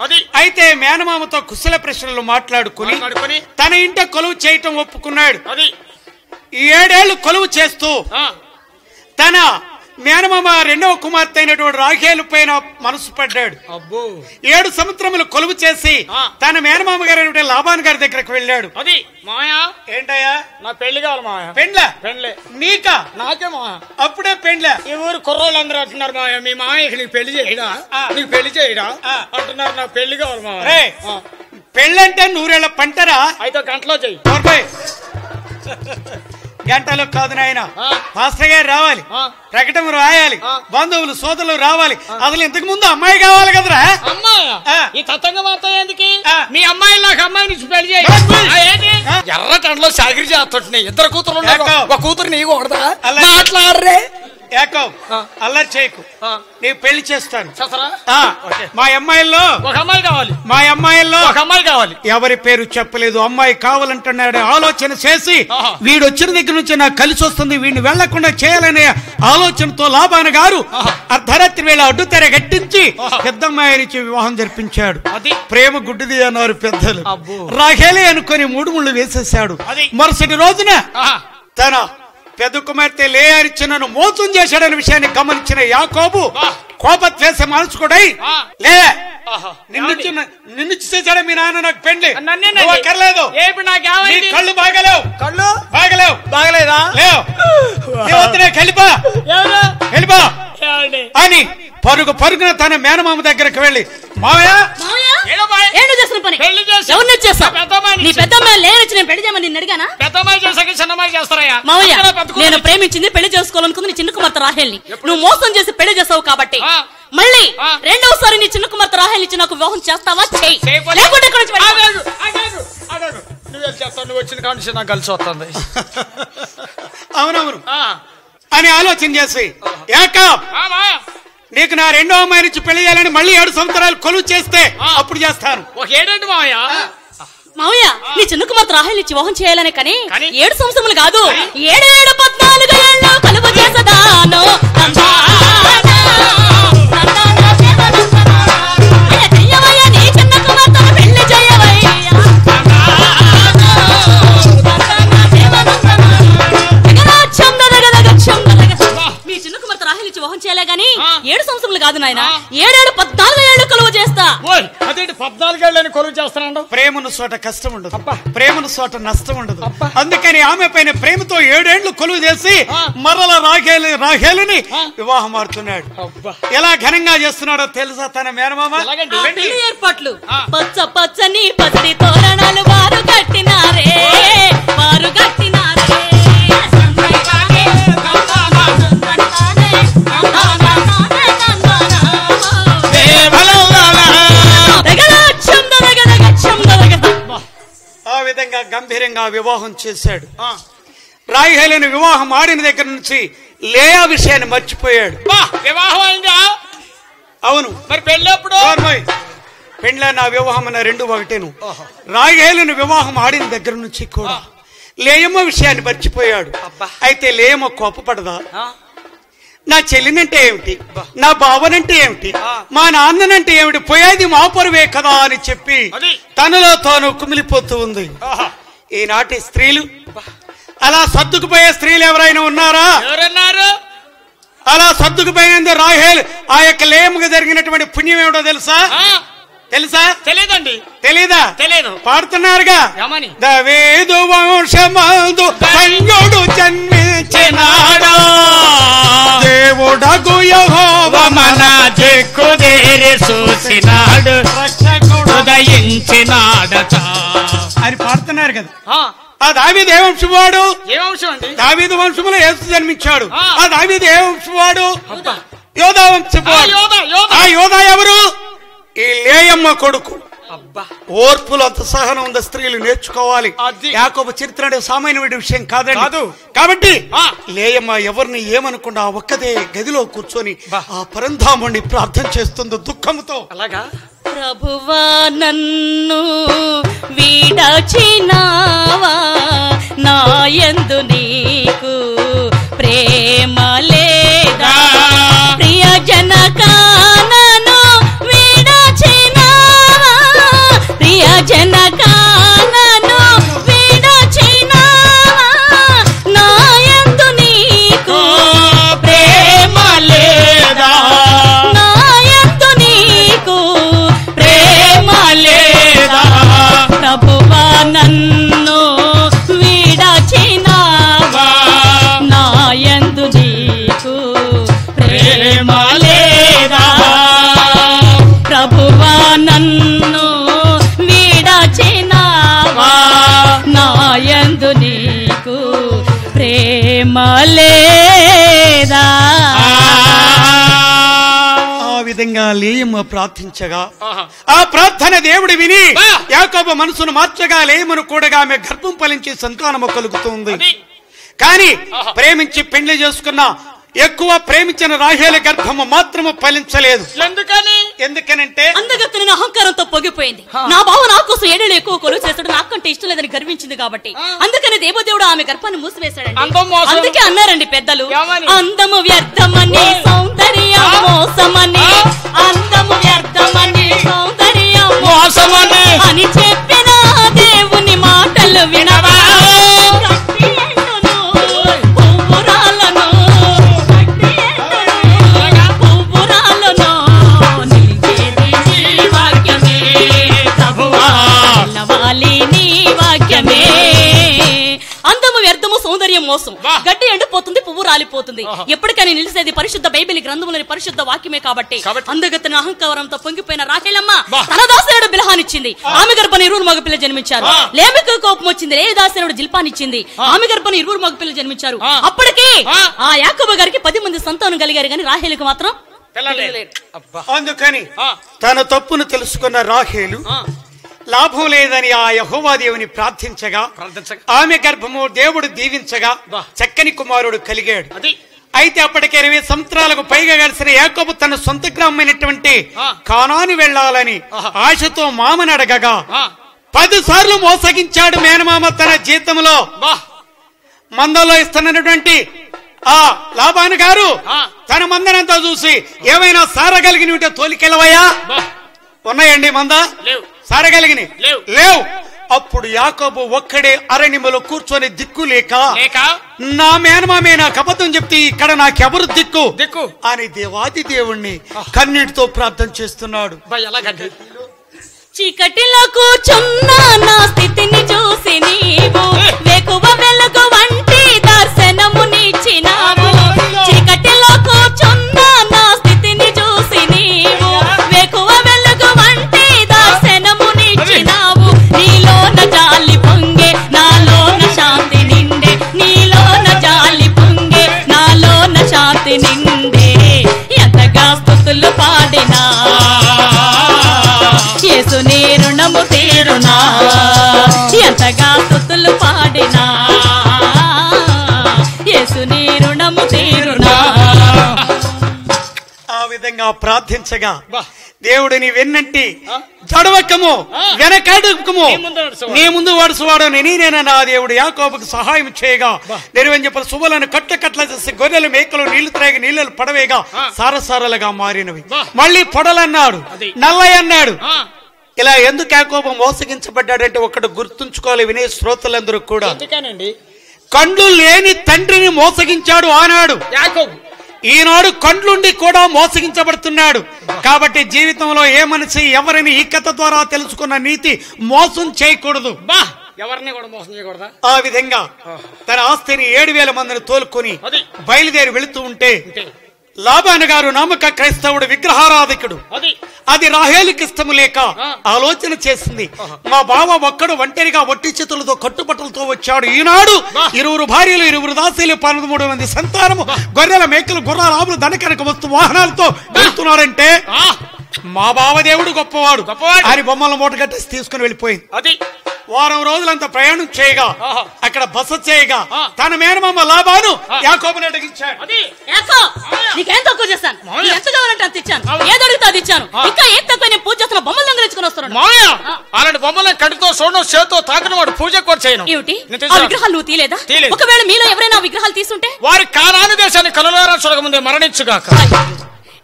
అయితే మేనమామతో కుశల ప్రశ్నలు మాట్లాడుకుని తన ఇంట కొలువు చేయటం ఒప్పుకున్నాడు. 7 ఏళ్లు కొలువు చేస్తూ తన మేనమామ 2వ కుమార్తె అయినటువంటి రాహేలు పైన మనసు పడ్డాడు. 7 సంవత్సరములు కొలువు చేసి తన మేనమామ గారు లాబాన్ గారి దగ్గరకు వెళ్ళాడు. ఏంటయ్యా? నా పెళ్లి కావాలి మాయా. పెండ్లే నీకా? నాకే మాయా. అప్పుడే పెండ్లే? ఈ ఊరు కుర్రోళ్ళు అందరూ అంటున్నారు మాయా, మీ మామయ్యకి నీకు పెళ్లి చేయడా, నీకు పెళ్లి చేయడా అంటున్నారు. నాకు పెళ్లి కావాలి మాయా. పెళ్ళంటే 100 ఏళ్ల పంటరా? అయితే గంటలో చెయ్యి. గంటలో కాదు నాయన, మాస్టర్ గారు రావాలి, ప్రకటన రాయాలి, బంధువులు సోదరులు రావాలి. అసలు ఇంతకు ముందు అమ్మాయి కావాలి కదరా. ఈ తతంగం అంతా ఎందుకు? మీ అమ్మాయి నాకు అమ్మాయిని పెళ్లి చేయాలి. ఎర్ర టండ్లో సాగిరి చేస్తుంటున్నాయి. ఇద్దరు కూతురు, ఒక కూతురు నీకు కొడతా మాట్లాడరే. అల్లరి చేయకు, నీకు పెళ్లి చేస్తాను. మా అమ్మాయిల్లో ఒక అమ్మాయి కావాలి, మా అమ్మాయిల్లో ఒక అమ్మాయి కావాలి. ఎవరి పేరు చెప్పలేదు, అమ్మాయి కావాలంటున్నాడు. ఆలోచన చేసి వీడు వచ్చిన దగ్గర నుంచి నాకు కలిసి వస్తుంది, వీడిని వెళ్లకుండా చేయాలనే ఆలోచనతో లాభాన గారు అర్ధరాత్రి వేళ అడ్డుతెర కట్టించి పెద్దమ్మాయినిచ్చి వివాహం జరిపించాడు. ప్రేమ గుడ్డిది అన్నారు పెద్దలు. రాహేలే అనుకుని 3 ముళ్ళు వేసేశాడు. మరుసటి రోజున తన పెద్ద కుమార్తె లేయారిచ్చినను మోసం చేశాడనే విషయాన్ని గమనించిన యాకోబు కోపద్వేష మనసుకుడై, లే నిన్ను చేశాడు మీ నాన్న నాకు పెళ్లి అక్కర్లేదు, కళ్ళు బాగలేవు, కళ్ళు బాగలేవు, బాగలేదా లేవు, వెళ్ళిపో అని పరుగున తన మేనమామ దగ్గరకు వెళ్ళి, మావయ్య నేను ప్రేమించింది పెళ్లి చేసుకోవాలనుకుంది చిన్న కుమార్తె రాహేల్ని. నువ్వు మోసం చేసి పెళ్లి చేస్తావు కాబట్టి మళ్ళీ రెండోసారి నీ చిన్న కుమార్తె రాహేల్ ఇచ్చి నాకు వివాహం చేస్తావా? లేకుంటే నువ్వు వచ్చిన కాండిషన్ నాకు కలిసి వస్తుంది. అవునవును అని ఆలోచన చేసి, నీకు నా రెండో అమ్మాయి నుంచి పెళ్లి చేయాలని మళ్ళీ 7 సంవత్సరాలు కొలువు చేస్తే అప్పుడు చేస్తాను. ఒక ఏడేంటి మావయ్య? మావయ్య నీ చిన్న కుమార్తె రాహేల్ ఇచ్చి వివాహం చేయాలని కానీ 7 సంవత్సరాలు కాదు, 7 14 ఏళ్ళు కొలువు చేసదాను. నీ చిన్న కుమార్తెను పెళ్లి చేయవయ్యా. మీ చిన్న కుమార్తె రాహేల్ ఇచ్చి వివాహం చేయాలి గాని 7 సంవత్సరాలు కాదు నాయన, 7 14 ఏళ్ళు కొలువు చేస్తా. అదేంటి 14 ఏళ్ళని కొలువు చేస్తాను? ప్రేమను చోట కష్టం ఉండదు, ప్రేమను చోట నష్టం ఉండదు. అందుకని ఆమె పైన ప్రేమతో 7 ఏళ్లు కొలువు చేసి మరల రాహేలుని వివాహం ఆడుతున్నాడు. ఎలా ఘనంగా చేస్తున్నాడో తెలుసా తన మేనమామ? ఏర్పాట్లు పచ్చ పచ్చని పచ్చడి తోరణాలు వారు కట్టినారే, వారు కట్టినారే. ఆ విధంగా గంభీరంగా వివాహం చేశాడు. రాహేలుని వివాహం ఆడిన దగ్గర నుంచి లేయా విషయాన్ని మర్చిపోయాడు. వివాహం అయిందా? అవును. మరి పెళ్ళప్పుడు? పెళ్ళ నా వివాహం అన్న 2 ఒకటేను. రాహేలుని వివాహం ఆడిన దగ్గర నుంచి కూడా లేయమ్మ విషయాన్ని మర్చిపోయాడు. అయితే లేయమ్మ కోపపడదా? నా చెల్లినంటే ఏమిటి, నా బావనంటే ఏమిటి, మా నాన్ననంటే ఏమిటి, పోయేది మా పరువే కదా అని చెప్పి తనలో తాను కుమిలిపోతూ ఉంది. ఈనాటి స్త్రీలు అలా సర్దుకుపోయే స్త్రీలు ఎవరైనా ఉన్నారా? ఎవరన్నారు? అలా సర్దుకుపోయినందు రాహేల్ ఆ యొక్క లేయమ్మకు జరిగినటువంటి పుణ్యం ఏమిటో తెలుసా? తెలీదండి. తెలీదా? తెలీదు. పాడుతున్నారుగా, దవీదు వంశమందు సంగుడు జన్మించినాడా, దేవుడగు యెహోవా మన దిక్కుదేరి చూసినాడు, రక్షకుడు ఉదయించినాడట అని పాడుతున్నారు కదా. ఆ దావీదు ఏ వంశం వాడు? ఏ వంశం అండి? దావీదు వంశంలో యేసు జన్మించాడు. ఆ దావీదు ఏ వంశం వాడు? యోధా వంశం వాడు. ఆ యోధా ఎవరు? ఈ లేయమ్మ కొడుకు. ఓర్పులు అంత సహనం ఉందా స్త్రీలు నేర్చుకోవాలి. యాకోబు చరిత్ర సామాన్యమైన విషయం కాదండి. కాబట్టి లేయమ్మ ఎవరిని ఏమనుకుండా ఒక్కదే గదిలో కూర్చొని ఆ పరంధాముని ప్రార్థన చేస్తుంది దుఃఖంతో. అలాగా? ప్రభువా నన్ను వీడచినావా, నా యందు నీకు ప్రేమ లేదా, ప్రియ జనకా నన్ను వీడచినావా, ప్రియ జనకా నన్ను వీడచినావా, నా యందు నీకు ప్రేమ లేదా, నా యందు నీకు ప్రేమ లేదా, ప్రభువా నన్ను వీడచినావా, నా యందు నీకు లేదా ఆ విధంగా లేయమ్మ ప్రార్థించగా ఆ ప్రార్థన దేవుడు విని యాకోబు మనసును మార్చగా లేయమ్మను కూడగా ఆమె గర్భం ఫలించి సంతానము కలుగుతుంది. కానీ ప్రేమించి పెళ్లి చేసుకున్న ఎక్కువ ప్రేమించిన రాహేల గర్భము మాత్రము ఫలించలేదు. ఎందుకనంటే అందగత్తె అహంకారంతో పొగిపోయింది. నా బావ నా కోసం ఏడేళ్ళు ఎక్కువ కొలువు చేస్తాడు, నాకంటే ఇష్టం లేదని గర్వించింది కాబట్టి అందుకని దేవదేవుడు ఆమె గర్భాన్ని మూసివేశాడండి. అందుకే అన్నారండి పెద్దలు, అందము వ్యర్థమని సౌందర్యం మోసమని, అందము వ్యర్థమని సౌందర్యం మోసమని అని చెప్పిన దేవుని మాటలు వినవా. అందము వ్యర్థము సౌందర్యం మోసం, గడ్డి ఎండిపోతుంది పువ్వు రాలిపోతుంది, ఎప్పటికైనా నిలిసేది పరిశుద్ధ బైబిల్ గ్రంథములోని పరిశుద్ధ వాక్యమే కాబట్టి అందగత్తెన అహంకారంతో పొంగిపోయిన రాహేలమ్మ తన దాసనుడు బిలహానిచ్చింది, ఆమె గర్భని 20 మగపిల్ల జన్మించారు. లేమికు కోపం వచ్చింది, లేవి దాసనుడు జిల్పానిచ్చింది, ఆమె గర్భని 20 మగపిల్ల జన్మించారు. అప్పటికి ఆ యాకోబు గారికి 10 మంది సంతానం కలిగారు, కానీ రాహేలుకు మాత్రం. అందుకని తన తప్పును తెలుసుకున్న రాహేలు లాభం లేదని ఆ యెహోవా దేవుని ప్రార్థించగా ఆమె గర్భము దేవుడు దీవించగా చక్కని కుమారుడు కలిగాడు. అయితే అప్పటికే 20 సంవత్సరాలకు పైగా కలిసిన యాకోబు తన సొంత గ్రామమైనటువంటి కానాను వెళ్లాలని ఆశతో మామను అడగగా 10 సార్లు మోసగించాడు మేనమామ. తన జీతంలో మందలో ఇస్తున్నటువంటి ఆ లాబాను గారు తన మందనంతా చూసి ఏమైనా సారగలిగిన ఉంటే తోలికెళ్ళవయ్యా, ఉన్నాయండి మంద సారగలిగిన లేవు. అప్పుడు యాకోబు ఒక్కడే అరణ్యములో కూర్చొని దిక్కు లేక నా మేనమామే నాకు అబద్ధం చెప్తే ఇక్కడ నాకెవరు దిక్కు అని దేవాది దేవుణ్ణి కన్నీటితో ప్రార్థన చేస్తున్నాడు. చీకటిలో కూర్చున్న నా స్థితిని చూసి నీవు వెకువ వెలుగు వంటి దర్శనమునిచ్చినావు. చీకటిలో కూర్చున్న నా స్థితిని చూసి నీవు వెకువ వెలుగు వంటి దర్శనమునిచ్చినావు. నీలోన జాలి పొంగే నాలోన శాంతి నిండే, నీలోన జాలి పొంగే నాలోన శాంతి నిండే. ఎంతగా స్తుతులు పాడినా యేసుని రుణము తీరునా, ఎంతగా స్తుతులు పాడినా యేసుని రుణము తీరునా. ఆ విధంగా ప్రార్థించగా దేవుడిని వెన్నంటి జడవకము వెనకడుకము నీ ముందు వడుసువాడు నేనేనా నా దేవుడు యాకోబుకు సహాయం చేయగా నెరవేని చెప్పిన శుభలను కట్ల చేసి గొర్రెలు మేకలు నీళ్లు త్రాగి నీళ్ళు పడవేగా సారసారలుగా మారినవి. మళ్ళీ పొడలన్నాడు, నల్లయ్య అన్నాడు. ఇలా ఎందుకు యాకోబు మోసగించబడ్డాడంటే ఒకటి గుర్తుంచుకోవాలి వినే శ్రోతలందరూ కూడా, కండ్లు లేని తండ్రిని మోసగించాడు ఆనాడు యాకోబు. ఈనాడు కండ్లుండి కూడా మోసగించబడుతున్నాడు. కాబట్టి జీవితంలో ఏ మనిషి ఎవరిని ఈ కథ ద్వారా తెలుసుకున్న నీతి మోసం చేయకూడదు, ఎవరిని కూడా మోసం చేయకూడదా. ఆ విధంగా తన ఆస్తిని 7,000 మందిని తోలుకొని బయలుదేరి వెళుతూ ఉంటే లాబాను గారు నమ్మక క్రైస్తవుడు విగ్రహారాధికుడు. అది రాహేలుకి ఇష్టము లేక ఆలోచన చేసింది, మా బావ ఒక్కడు ఒంటరిగా ఒట్టి చేతులతో కట్టుబట్టలతో వచ్చాడు. ఈనాడు 20 భార్యలు 20 దాసీలు 13 మంది సంతానము గొర్రెల మేకలు గుర్రాలు ఆవులు ధనకనక వస్తు వాహనాలతో వెళ్తున్నారంటే మా బావదేవుడు గొప్పవాడు అని బొమ్మల మూట కట్టేసి తీసుకుని వెళ్ళిపోయింది. అది వారం రోజులంతా ప్రయాణం చేయగా అక్కడ బస చేయగా తన మేనమామ లాబాను యాకోబుని అడిగించాడు. నీకేం తక్కువ చేస్తాను, ఎంత కావాలంటే అంత ఇచ్చాను, ఏది అడిగితే అది ఇచ్చాను, ఇంకా ఏం తక్కువ నేను పూజ చేస్తున్న బొమ్మలు దొంగలించుకుని వస్తున్నాను. అలాంటి బొమ్మలను కంటితో చూడడం చేతితో తాకిన వాడు పూజ కూడా చేయను. ఏమిటి ఆ విగ్రహాలు నువ్వు తీలేదా? ఒకవేళ మీలో ఎవరైనా విగ్రహాలు తీసుంటే వారి కానాను దేశాన్ని కనులారా చూడకముందే మరణించుగాక.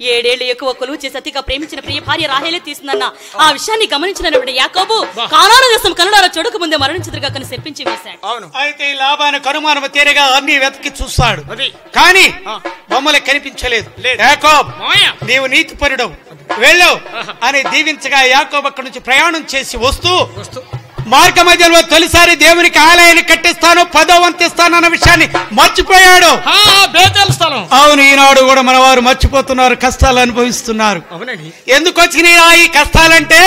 7 ఏళ్లు ఎక్కువ కొలువు చేసి అతిగా ప్రేమించిన ప్రియ భార్య రాహేలే తీసిందన్న ఆ విషయాన్ని గమనించినటువంటి యాకోబు కానాను దేశం కనులారా చూడక ముందే మరణించుదురుగా కని శపించి వేశాడు. అయితే లాబాను కనుమానము తీరగా అన్ని వెతికి చూస్తాడు, కానీ బొమ్మలు కనిపించలేదు. యాకోబు నీవు నీతిపరుడవు వెళ్ళు అని దీవించగా యాకోబు అక్కడి నుంచి ప్రయాణం చేసి వస్తూ మార్గ మధ్యలో తొలిసారి దేవునికి ఆలయాన్ని కట్టిస్తాను 10వ వంతు ఇస్తాను అన్న విషయాన్ని మర్చిపోయాడు. అవును, ఈనాడు కూడా మన వారు మర్చిపోతున్నారు, కష్టాలు అనుభవిస్తున్నారు. ఎందుకు వచ్చినాయి ఈ కష్టాలంటే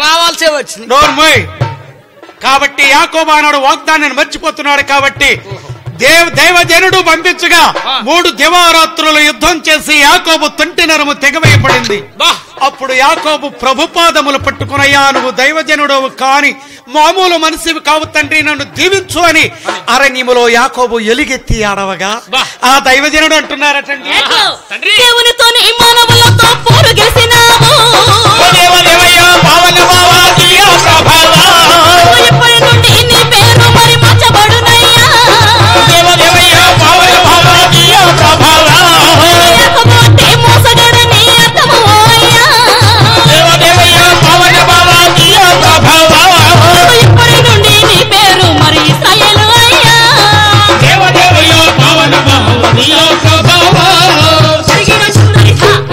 రావాల్సే వచ్చింది. కాబట్టి యాకోబు ఆనాడు వాగ్దానాన్ని మర్చిపోతున్నాడు. కాబట్టి దైవజనుడు పంపించగా 3 దివారాత్రులు యుద్ధం చేసి యాకోబు తొంటి నరము తెగవేయబడింది. అప్పుడు యాకోబు ప్రభుపాదములు పట్టుకునయ్యా, నువ్వు దైవజనుడవు కాని మామూలు మనిషివి కావు తండ్రి, నన్ను దీవించు అని అరణ్యములో యాకోబు ఎలుగెత్తి ఆడవగా ఆ దైవజనుడు అంటున్నారటండి, దేవునితోని మానవులతో పోరు గెలిసినావు, ఇప్పటి నుండి నీ పేరు మరి మార్చబడునయ్యా, లేకపోతే మోసగడని అర్థము అయ్యా, ఇప్పటి నుండి నీ పేరు మరి ఇశ్రాయేలు అయ్యా.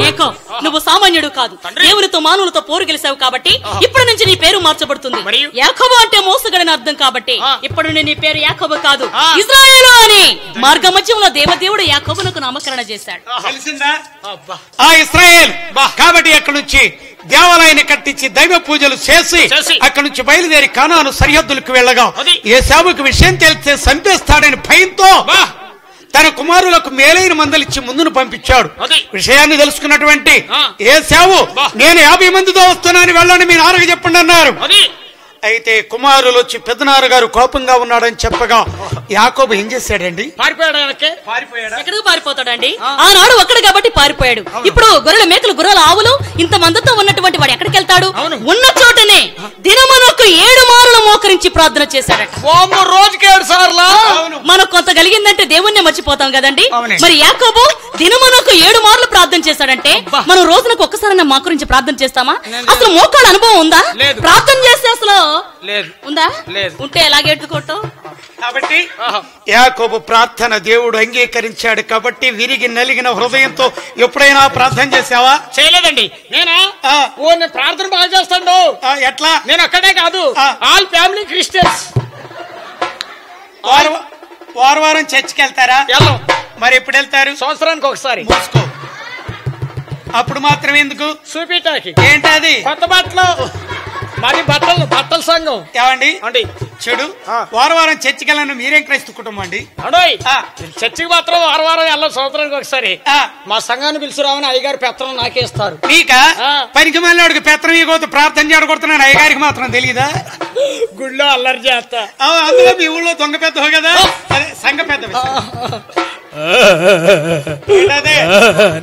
ఏకో నువ్వు సామాన్యుడు కాదు, దేవునితో మానవులతో పోరు గెలిచావు కాబట్టి ఇప్పటి నుంచి నీ పేరు మార్చబడుతుంది. యాకోబు అంటే మోసగడని అర్థం కాబట్టి ఇప్పటి నుండి నీ పేరు యాకోబు కాదు ఇశ్రాయేలు అని మార్గ మధ్యంలో దేవదేవుడు యాకోబునకు నామకరణ చేశాడు. తెలిసిందా? ఆ ఇశ్రాయేల్ కాబట్టి అక్కడి నుంచి దేవాలయాన్ని కట్టించి దైవ పూజలు చేసి అక్కడి నుంచి బయలుదేరి కానాను సరిహద్దులకు వెళ్ళగా ఏశావుకు విషయం తెలిస్తే చంపేస్తాడని భయంతో తన కుమారులకు మేలైన మందలిచ్చి ముందును పంపించాడు. విషయాన్ని తెలుసుకున్నటువంటి ఏశావు, నేను 50 మందితో వస్తున్నాను, వెళ్ళండి మీ నాన్నకు చెప్పండి అన్నారు. అయితే కుమారులు వచ్చి పెద్దనారు గారు కోపంగా ఉన్నాడని చెప్పగా యాకోబు ఏం చేశాడండి? ఎక్కడికి పారిపోతాడండి? ఆనాడు ఒక్కడు కాబట్టి పారిపోయాడు. ఇప్పుడు గొర్రెల మేకలు గుర్రాల ఆవులు ఇంత మందితో ఉన్నటువంటి వాడు ఎక్కడికి వెళ్తాడు? ఉన్న చోటనే దినమునొక 7 మార్లు మోకరించి ప్రార్థన చేశాడట. రోజుకి 7 సార్లు. మనకు కొంత కలిగిందంటే దేవుణ్ణి మర్చిపోతాం కదండి. మరి యాకోబు దినమునొక 7 మార్లు ప్రార్థన చేశాడంటే మనం రోజునకు ఒక్కసారైనా మోకరించి ప్రార్థన చేస్తామా? అసలు మోకాళ్ళ అనుభవం ఉందా? ప్రార్థన చేస్తే అసలు ఉందా? ఉంటే ఎలాగెట్టుకోవటం? కాబట్టి యాకోబు ప్రార్థన దేవుడు అంగీకరించాడు. కాబట్టి విరిగి నలిగిన హృదయంతో ఎప్పుడైనా ప్రార్థన చేసావా? చేయలేదండి. నేను ప్రార్థన బాగా చేస్తాను. ఎట్లా? నేను అక్కడే కాదు, ఆల్ ఫ్యామిలీ క్రిస్టియన్స్. వారం చర్చికి వెళ్తారా? మరి ఎప్పుడు వెళ్తారు? సంవత్సరానికి ఒకసారి. అప్పుడు మాత్రం ఎందుకు? చూపిటాకి. ఏంటది? కొత్త బట్టలు, మరి బట్టల సంఘం. ఏమండి అండి చెడు వారం చర్చికి వెళ్ళను, మీరేం క్రైస్తవ కుటుంబం అండి? చర్చికి మాత్రం వారం వెళ్ళాలి, సంవత్సరానికి ఒకసారి. మా సంఘాన్ని పిలుచురామని అయ్యగారి పెత్తనం నాకేస్తారు. నీకా? పనికి మళ్ళీ పెత్తనం ఇవ్వకపోతే ప్రార్థన చేయకూడుతున్నాను, అయ్యగారికి మాత్రం తెలియదా? గుళ్ళో అల్లరి చేస్తా. అందులో మీ ఊళ్ళో దొంగ పెద్ద కదా, సంఘ పెద్ద.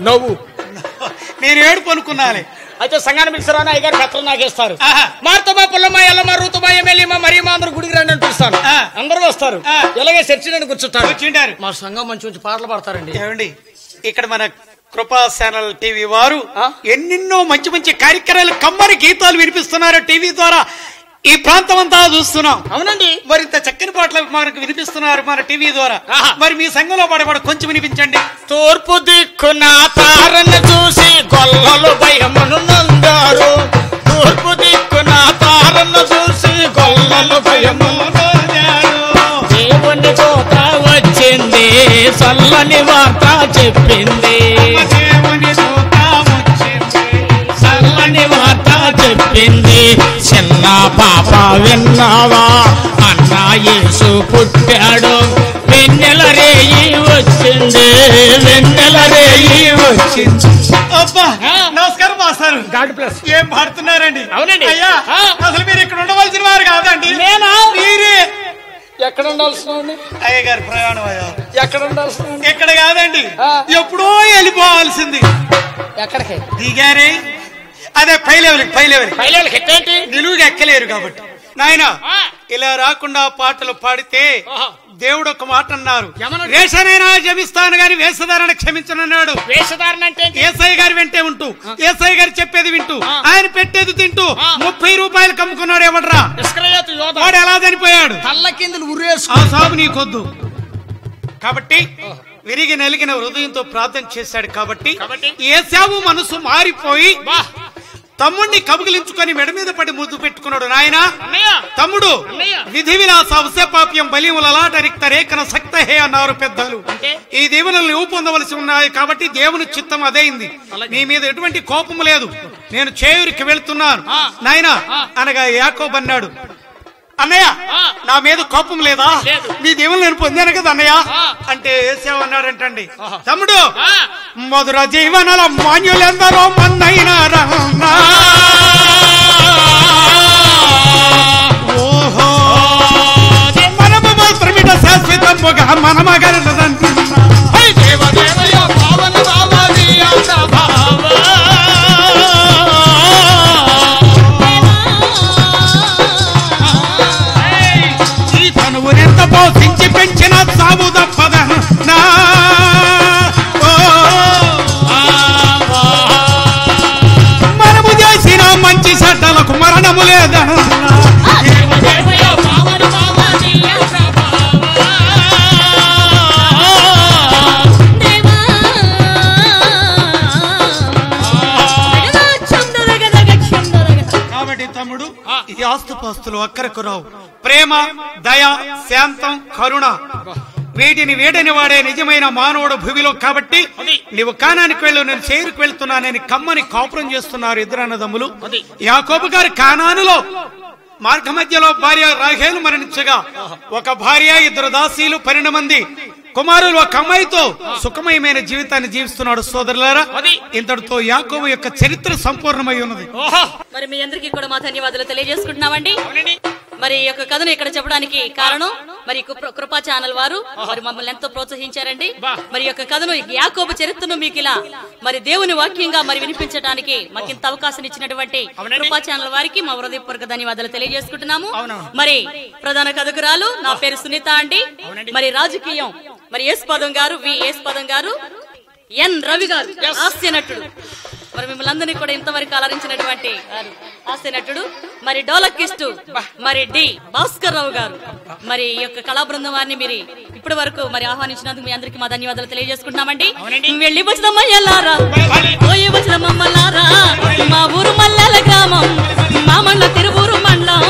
నవ్వు నేను ఏడుపు అనుకున్నాను. అయితే సంఘాన్ని పిలుస్తారని అయ్యగారు పెత్తనం నాకేస్తారు. మార్తమా పుల్లమ్మ ఎల్లమ్మ రూతమ్మ ఎమ్మెల్యేమ్మ మరియమ్మ అందరూ గుడికి రండి అని పిలుస్తాను. అందరూ వస్తారు. ఎలాగే చర్చి నన్ను కూర్చుంటారు. మా సంఘం మంచి మంచి పాటలు పాడతారండి. ఏమండి ఇక్కడ మన కృపా ఛానల్ టీవీ వారు ఎన్నెన్నో మంచి మంచి కార్యక్రమాలు, కమ్మరి గీతాలు వినిపిస్తున్నారు టీవీ ద్వారా. ఈ ప్రాంతం అంతా చూస్తున్నాం. అవునండి. మరింత చక్కని పాటలు మనకు వినిపిస్తున్నారు మన టీవీ ద్వారా. మరి మీ సంఘంలో పాడబడ కొంచెం వినిపించండి. తూర్పు దిక్కున తారను చూసి గొల్లలు భయమును నందారు. తూర్పు దిక్కున తారను చూసి గొల్లలు భయమును నందారు. దేవుని దూత వచ్చింది, చల్లని వార్త చెప్పింది. దేవుని దూత వచ్చింది, చల్లని వార్త చెప్పింది. చిన్న పాప విన్నావా, అన్న యేసు పుట్టాడు. వెన్నెల రేయి వచ్చింది, వెన్నెల రేయి వచ్చింది. అబ్బా నమస్కారం మాస్టర్. God bless. ఏం పాడుతున్నారండి? అవునండి. అయ్యా అసలు మీరు ఇక్కడ ఉండవలసిన వారు కాదండి. నేనా? మీరే. ఎక్కడ ఉండాల్సిన? అయ్యగారి ప్రయాణం. ఎక్కడ ఉండాల్సిన? ఎక్కడ కాదండి, ఎప్పుడో వెళ్ళిపోవాల్సింది. ఎక్కడికి దిగారే? అదే పై లెవెల్కి ఎక్కేంటి? నిలువుగా ఎక్కలేరు కాబట్టి నాయన ఇలా రాకుండా పాటలు పాడితే దేవుడు ఒక మాట అన్నారు, వేషనైనా క్షమిస్తాను గాని వేషధారణ క్షమించనన్నాడు. వేషధారణ అంటే ఏసఐ గారి వెంటే ఉంటూ, ఏసఐ గారు చెప్పేది వింటూ, ఆయన పెట్టేది తింటూ 30 రూపాయలు కమ్ముకున్నాడు. ఎవడ్రా? వాడు ఎలా చనిపోయాడు? కళ్ళ కిందలు ఉరేసు. ఆ సాగు నీకొద్దు. కాబట్టి విరిగి నలిగిన హృదయంతో ప్రార్థన చేశాడు. కాబట్టి ఏశావు మనసు మారిపోయి తమ్ముడిని కబుగిలించుకొని మెడ మీద పడి ముద్దు పెట్టుకున్నాడు. నాయన తమ్ముడు, విధి విలాస అవసపాప్యం బలిములలాట రిక్త రేఖన సక్త హే అన్నారు పెద్దలు. ఈ దీవెనలు నువ్వు పొందవలసి ఉన్నాయి. కాబట్టి దేవుని చిత్తం అదేంది. నీ మీద ఎటువంటి కోపం లేదు. నేను చేయూరికి వెళ్తున్నాను నాయన అనగా యాకోబు అన్నాడు. అన్నయ్య నా మీద కోపం లేదా? నీ దేవుళ్ళు నేను పొందాను కదా అన్నయ్య అంటే ఏసేమన్నాడంటండి, తమ్ముడు మధుర జీవనాల మాన్యులెందరో మన్నైనారా, ఓహో మనము మాత్రమిట శాశ్వతముగా మనమగలదంటున్నా పోషించి పెంచిన సాగు తప్పద మనము చేసిన మంచి చెడ్డలకు మరణము లేదా, కాబట్టి తమ్ముడు ఈ ఆస్తుపాస్తులు అక్కరకు రావు. ప్రేమ, దయ, శాంతం, కరుణ వీటిని వేడని వాడే నిజమైన మానవుడు భూమిలో. కాబట్టి నీవు కానానికి వెళ్ళు, నేను చేరుకు వెళ్తున్నానని కమ్మని కాపురం చేస్తున్నారు ఇద్దరు అన్నదమ్ములు. యాకోబు గారి కానానులో మార్గ మధ్యలో భార్య రాహేలు మరణించగా ఒక భార్య, ఇద్దరు దాసీలు, 12 మంది కుమారులు, ఒక అమ్మాయితో సుఖమయమైన జీవితాన్ని జీవిస్తున్నాడు. సోదరులారా, ఇంతటితో యాకోబు యొక్క చరిత్ర సంపూర్ణమై ఉన్నది. మరి మీ అందరికీ కూడా మా ధన్యవాదాలు తెలియజేసుకుంటున్నామండి. మరి ఈ యొక్క కథను ఇక్కడ చెప్పడానికి కారణం మరి కృపా ఛానల్ వారు మరి మమ్మల్ని ఎంతో ప్రోత్సహించారండి. మరి యొక్క కథను, యాకోబు చరిత్రను మీకు ఇలా మరి దేవుని వాక్యంగా మరి వినిపించడానికి మాకు ఇంత అవకాశం ఇచ్చినటువంటి కృపా ఛానల్ వారికి మా హృదయపూర్వక ధన్యవాదాలు తెలియజేసుకుంటున్నాము. మరి ప్రధాన కథకురాలు నా పేరు సునీత అండి. మరి రాజకీయం మరి యేసుపదం గారు, యేసుపదం గారు, ఎన్ రవి గారు హాస్య నటుడు. మరి మిమ్మల్ని అందరినీ కూడా ఇంతవరకు అలరించినటువంటి హాస్య నటుడు. మరి డోలకిస్టు మరి డి భాస్కర్ రావు గారు. మరి ఈ యొక్క కళా బృందం వారిని మీరు ఇప్పటి వరకు మరి ఆహ్వానించినందుకు మీ అందరికి మా ధన్యవాదాలు తెలియజేసుకుంటున్నామండి. వెళ్ళి వచ్చిన మయ్యలారా, పోయి వచ్చిన మమ్మలారా, మా ఊరు మల్లెల గ్రామం, మా మండల తిరువూరు మండలం,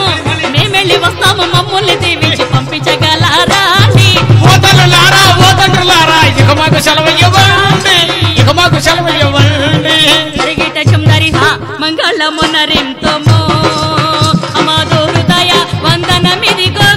మేమెళ్ళి వస్తాము, మమ్మల్ని దీవించి పంపించగలరా? మంగళ మునరింతమో అమాదో హృదయ వందనమిదిగో